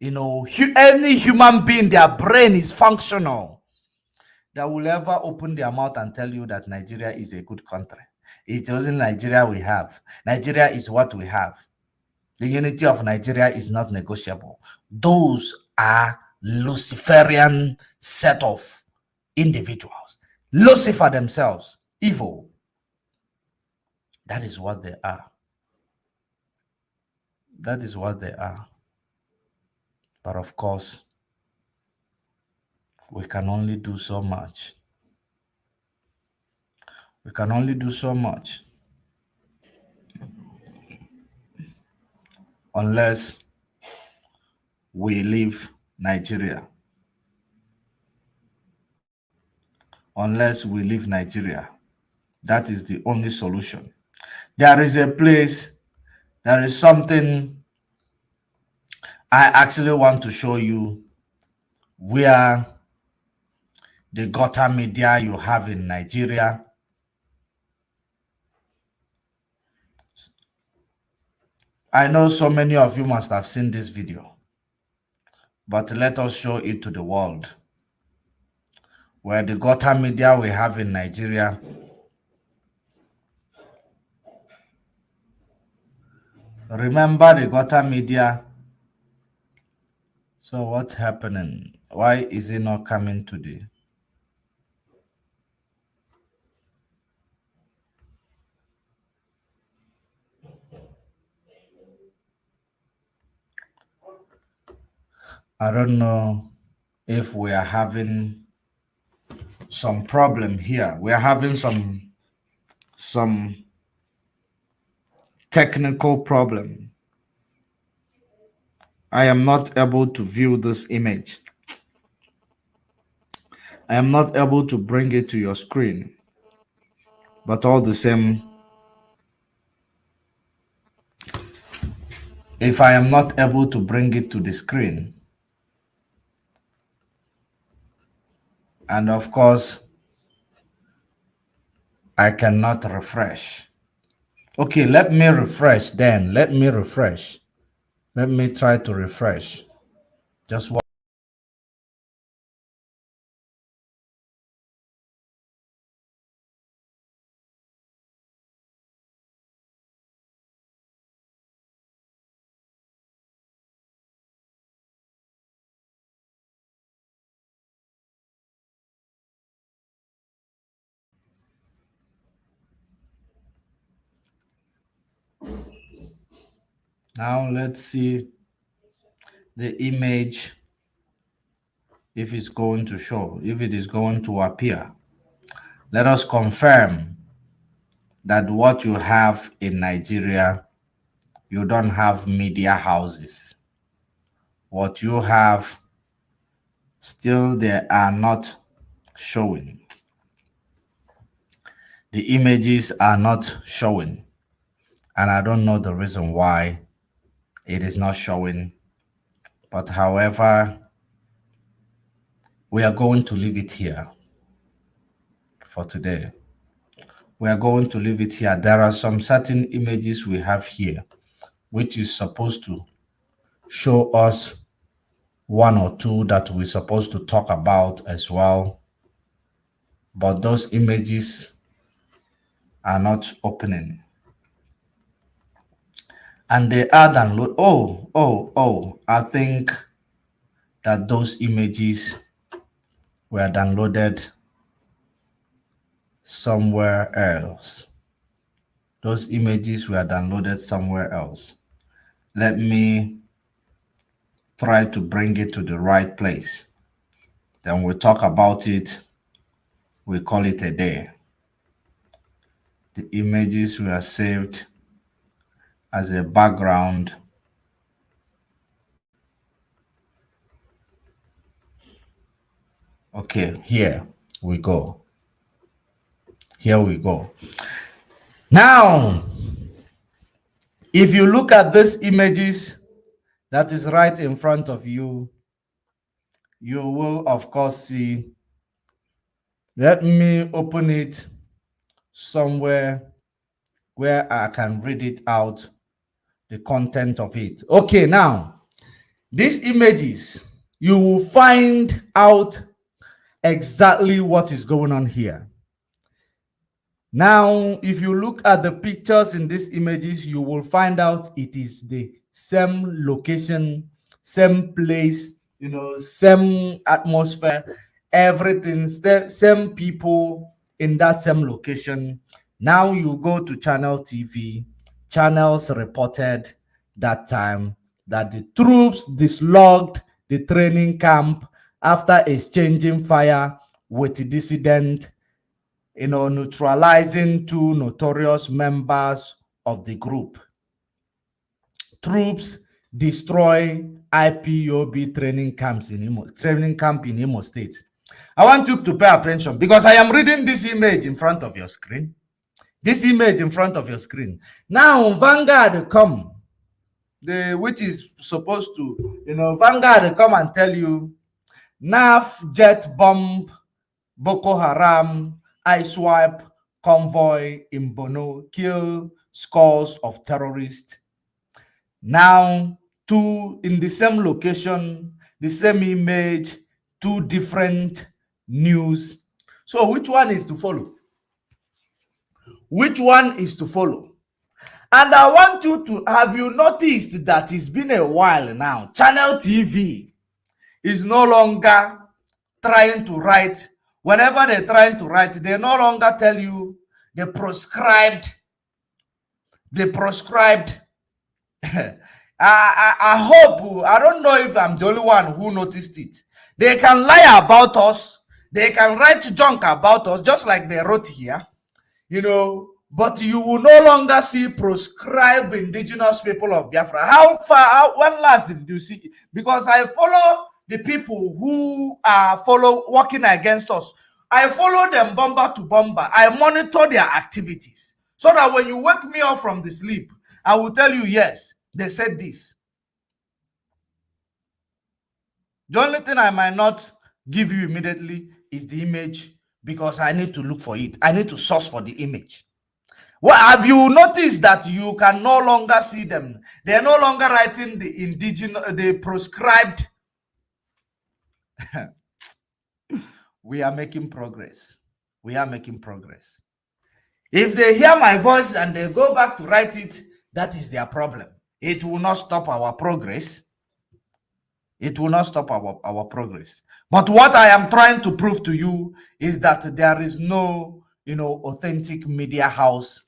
any human being, their brain is functional, that will ever open their mouth and tell you that Nigeria is a good country. It wasn't Nigeria we have. Nigeria is what we have. The unity of Nigeria is not negotiable. Those are Luciferian set of individuals. Lucifer themselves, evil. That is what they are. That is what they are. But of course, we can only do so much. We can only do so much. Unless we leave Nigeria. unless we leave Nigeria. That is the only solution. There is a place, there is something I actually want to show you where the gutter media you have in Nigeria. I know so many of you must have seen this video, but let us show it to the world. Where the gutter media we have in Nigeria, remember the gutter media. So what's happening? Why is it not coming today? I don't know if we are having some problem here. We are having some technical problem. I am not able to view this image. I am not able to bring it to your screen. But all the same, if I am not able to bring it to the screen, and of course, I cannot refresh. Okay, let me refresh then. Let me refresh. Let me try to refresh. Just one. Now let's see the image, if it's going to show, if it is going to appear. Let us confirm that what you have in Nigeria, you don't have media houses. What you have, still they are not showing. The images are not showing. And I don't know the reason why it is not showing. But however, we are going to leave it here for today. We are going to leave it here. There are some certain images we have here, which is supposed to show us one or two that we're supposed to talk about as well. But those images are not opening. And they are downloaded. I think that those images were downloaded somewhere else. Those images were downloaded somewhere else. Let me try to bring it to the right place. Then we'll talk about it. We call it a day. The images were saved as a background. Okay, here we go. Here we go. Now, if you look at these images that is right in front of you, you will of course see. Let me open it somewhere where I can read it out, the content of it. Okay, now, these images, you will find out exactly what is going on here. Now, if you look at the pictures in these images, you will find out it is the same location, same place, same atmosphere, everything, same people in that same location. Now you go to Channel TV, channels reported that time that the troops dislodged the training camp after exchanging fire with dissident, neutralizing two notorious members of the group. Troops destroy IPOB training camp in Imo State. I want you to pay attention because I am reading this image in front of your screen. This image in front of your screen. Now, Vanguard come, which is supposed to, Vanguard come and tell you, NAF jet bomb, Boko Haram, ISWAP convoy in Bono, kill scores of terrorists. Now, two in the same location, the same image, two different news. So which one is to follow? Which one is to follow? And I want you to, have you noticed that it's been a while now? Channel TV is no longer trying to write. Whenever they're trying to write, they no longer tell you the prescribed. I hope, I don't know if I'm the only one who noticed it. They can lie about us. They can write junk about us, just like they wrote here, but you will no longer see proscribed indigenous people of Biafra. When last did you see? Because I follow the people who are working against us. I follow them bomber to bomber. I monitor their activities so that when you wake me up from the sleep, I will tell you, yes, they said this. The only thing I might not give you immediately is the image because I need to look for it. I need to source for the image. Well, have you noticed that you can no longer see them? They're no longer writing the proscribed. We are making progress. We are making progress. If they hear my voice and they go back to write it, that is their problem. It will not stop our progress. It will not stop our progress. But what I am trying to prove to you is that there is no, authentic media house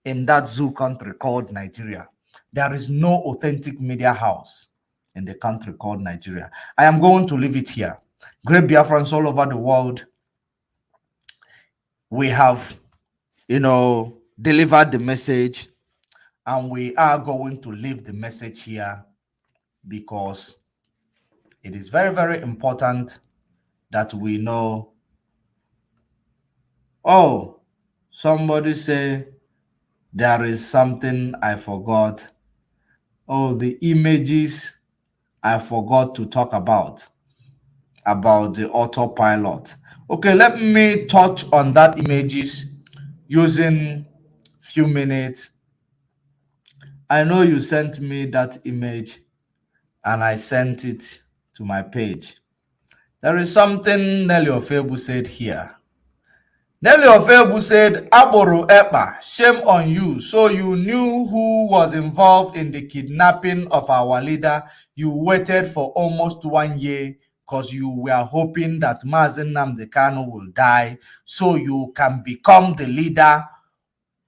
in that zoo country called Nigeria. There is no authentic media house in the country called Nigeria. I am going to leave it here. Great Biafrans all over the world, we have, delivered the message, and we are going to leave the message here because it is very, very important that we know. Oh, somebody say there is something I forgot. Oh, the images I forgot to talk about the autopilot. Okay, let me touch on that images using few minutes. I know you sent me that image and I sent it to my page. There is something Nelly Ofebu said here. Nelly Ofebu said, Aboro Epa, shame on you. So you knew who was involved in the kidnapping of our leader. You waited for almost 1 year because you were hoping that Mazen Nnamdi Kanu will die so you can become the leader.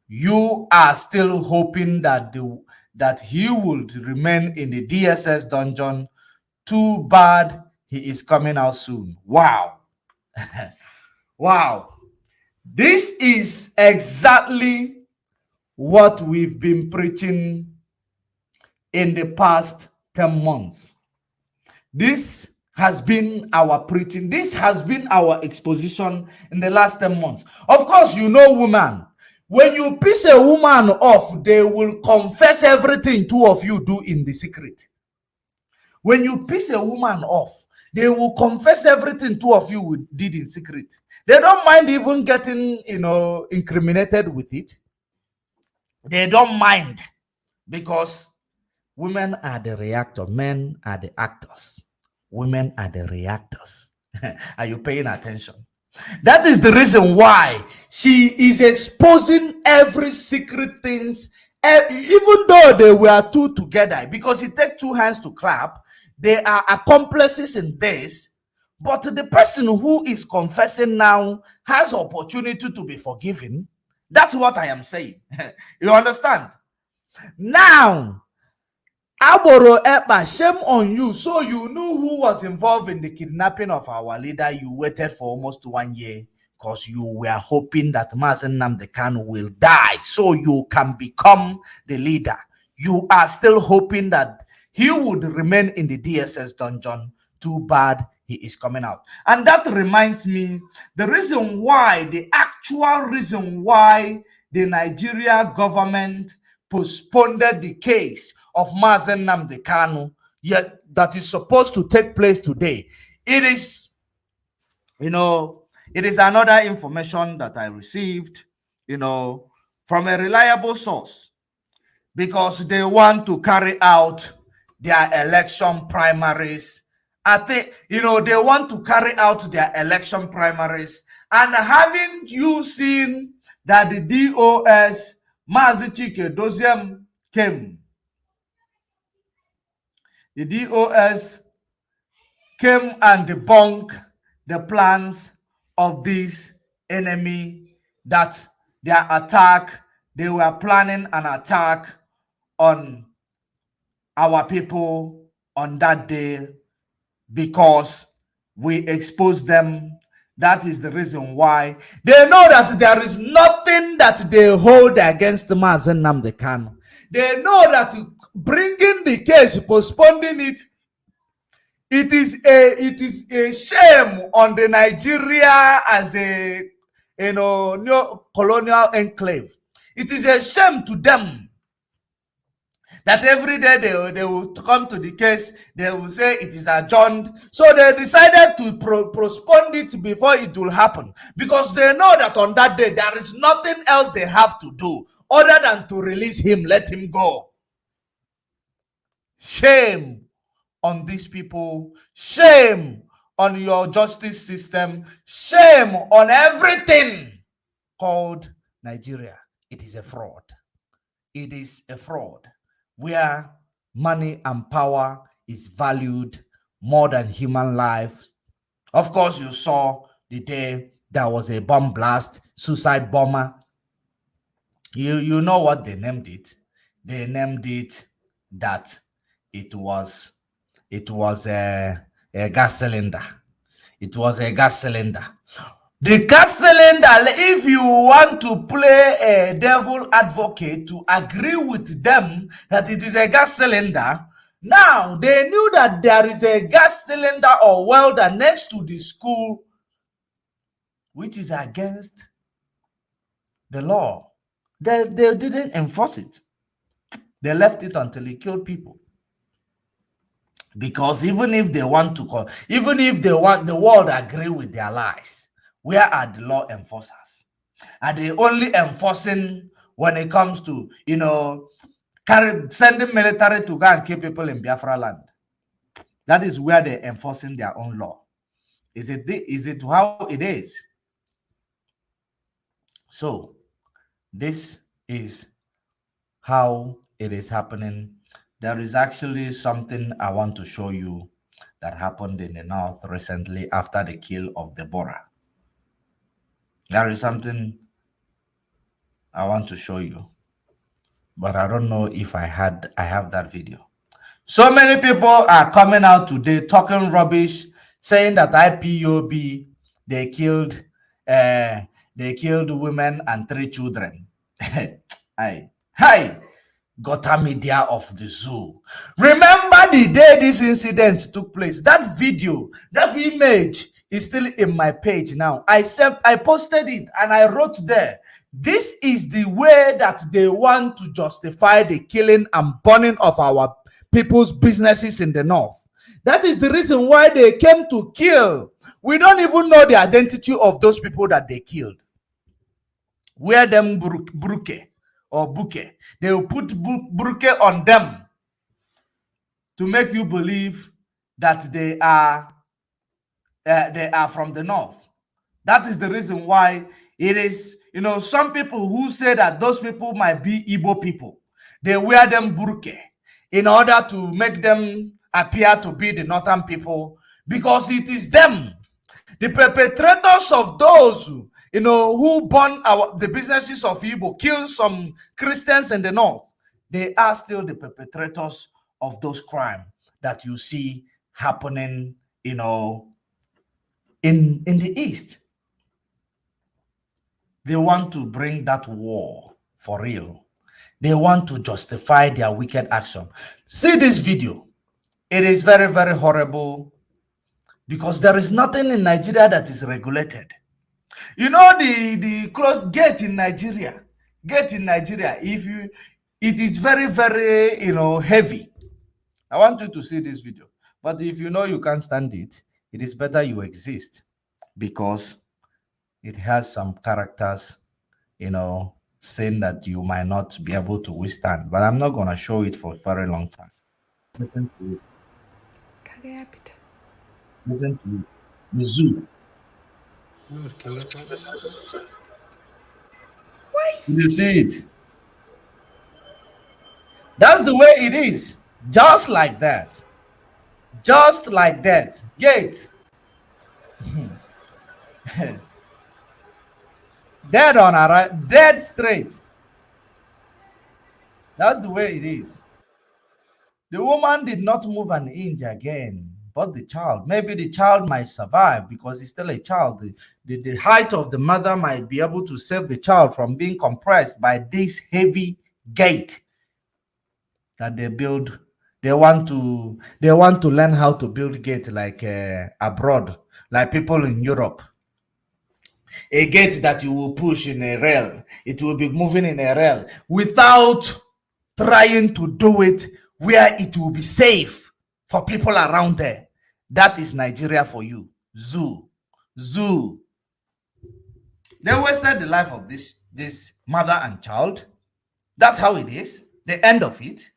You are still hoping that he would remain in the DSS dungeon. Too bad he is coming out soon. Wow. Wow. This is exactly what we've been preaching in the past 10 months. This has been our preaching. This has been our exposition in the last 10 months. Of course, woman. When you piss a woman off, they will confess everything two of you do in the secret. When you piss a woman off, they will confess everything two of you did in secret. They don't mind even getting, incriminated with it. They don't mind because women are the reactor, men are the actors. Women are the reactors. Are you paying attention? That is the reason why she is exposing every secret things, even though they were two together, because it takes two hands to clap. They are accomplices in this, but the person who is confessing now has opportunity to be forgiven. That's what I am saying. You understand? Now, Aboro Epa, shame on you. So you knew who was involved in the kidnapping of our leader. You waited for almost 1 year because you were hoping that Mazen Nnamdi Kanu will die so you can become the leader. You are still hoping that he would remain in the DSS dungeon. Too bad he is coming out. And that reminds me, the actual reason why the Nigeria government postponed the case of Mazen Nnamdi Kanu, yet that is supposed to take place today. It is, it is another information that I received, from a reliable source, because they want to carry out their election primaries. I think, they want to carry out their election primaries. And haven't you seen that the DOS, Mazi Chike Doziem, came? The DOS came and debunked the plans of this enemy, that their attack, they were planning an attack on our people on that day because we exposed them. That is the reason why they know that there is nothing that they hold against Mazen Nnamdi Kanu. They know that bringing the case, postponing it, it is a shame on the Nigeria as a neo-colonial enclave. It is a shame to them that every day they will come to the case, they will say it is adjourned. So they decided to postpone it before it will happen, because they know that on that day there is nothing else they have to do other than to release him, let him go. Shame on these people. Shame on your justice system. Shame on everything called Nigeria. It is a fraud. It is a fraud where money and power is valued more than human life. Of course, you saw the day there was a bomb blast, suicide bomber. You know what they named it? They named it that it was a gas cylinder. It was a gas cylinder. The gas cylinder, if you want to play a devil advocate to agree with them that it is a gas cylinder, now they knew that there is a gas cylinder or welder next to the school, which is against the law. They didn't enforce it. They left it until it killed people. Because even if they want to, even if they want the world agree with their lies, where are the law enforcers? Are they only enforcing when it comes to, sending military to go and kill people in Biafra land? That is where they're enforcing their own law. Is it how it is? So this is how it is happening. There is actually something I want to show you that happened in the north recently after the kill of Deborah. There is something I want to show you, but I don't know if I have that video. So many people are coming out today talking rubbish, saying that IPOB, they killed women and 3 children. Hi, Gota Media of the zoo. Remember the day this incident took place? That video, that image is still in my page now. I posted it and I wrote there, this is the way that they want to justify the killing and burning of our people's businesses in the north. That is the reason why they came to kill. We don't even know the identity of those people that they killed. Wear them bruke or buke. They will put bruke on them to make you believe that they are from the north. That is the reason why it is, some people who say that those people might be Igbo people, they wear them buruke in order to make them appear to be the northern people, because it is them, the perpetrators of those, who burn the businesses of Igbo, kill some Christians in the north. They are still the perpetrators of those crimes that you see happening, in the east. They want to bring that war for real. They want to justify their wicked action. See this video. It is very, very horrible. because there is nothing in Nigeria that is regulated. You know, the close gate in Nigeria, if you, it is very, very, heavy. I want you to see this video. But if you know you can't stand it, it is better you exist, because it has some characters, saying that you might not be able to withstand. But I'm not going to show it for a very long time. Listen to it. Listen to it. The zoo. You see it? That's the way it is. Just like that. Just like that. Gate. Dead on arrival. Dead straight. That's the way it is. The woman did not move an inch again, but the child. Maybe the child might survive because he's still a child. The height of the mother might be able to save the child from being compressed by this heavy gate that they build. They want to learn how to build gate like abroad, like people in Europe. A gate that you will push in a rail. It will be moving in a rail without trying to do it where it will be safe for people around there. That is Nigeria for you. Zoo. They wasted the life of this mother and child. That's how it is. The end of it.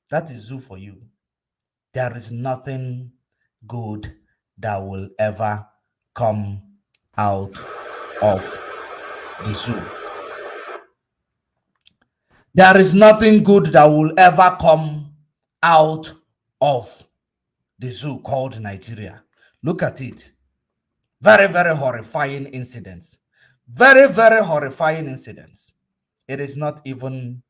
That is zoo for you. There is nothing good that will ever come out of the zoo. There is nothing good that will ever come out of the zoo called Nigeria. Look at it. Very, very horrifying incidents. Very, very horrifying incidents. It is not even,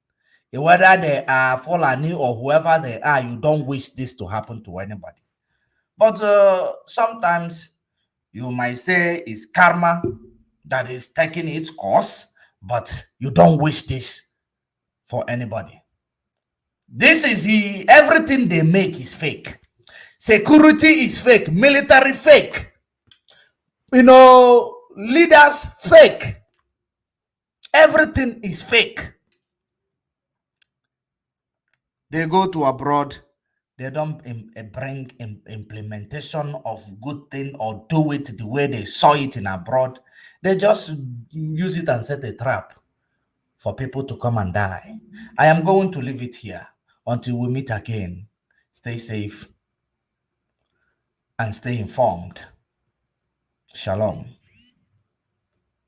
whether they are Fulani or whoever they are, you don't wish this to happen to anybody. But sometimes you might say it's karma that is taking its course, but you don't wish this for anybody. This is everything they make is fake. Security is fake. Military fake. Leaders fake. Everything is fake. They go to abroad. They don't bring implementation of good thing or do it the way they saw it in abroad. They just use it and set a trap for people to come and die. I am going to leave it here until we meet again. Stay safe and stay informed. Shalom.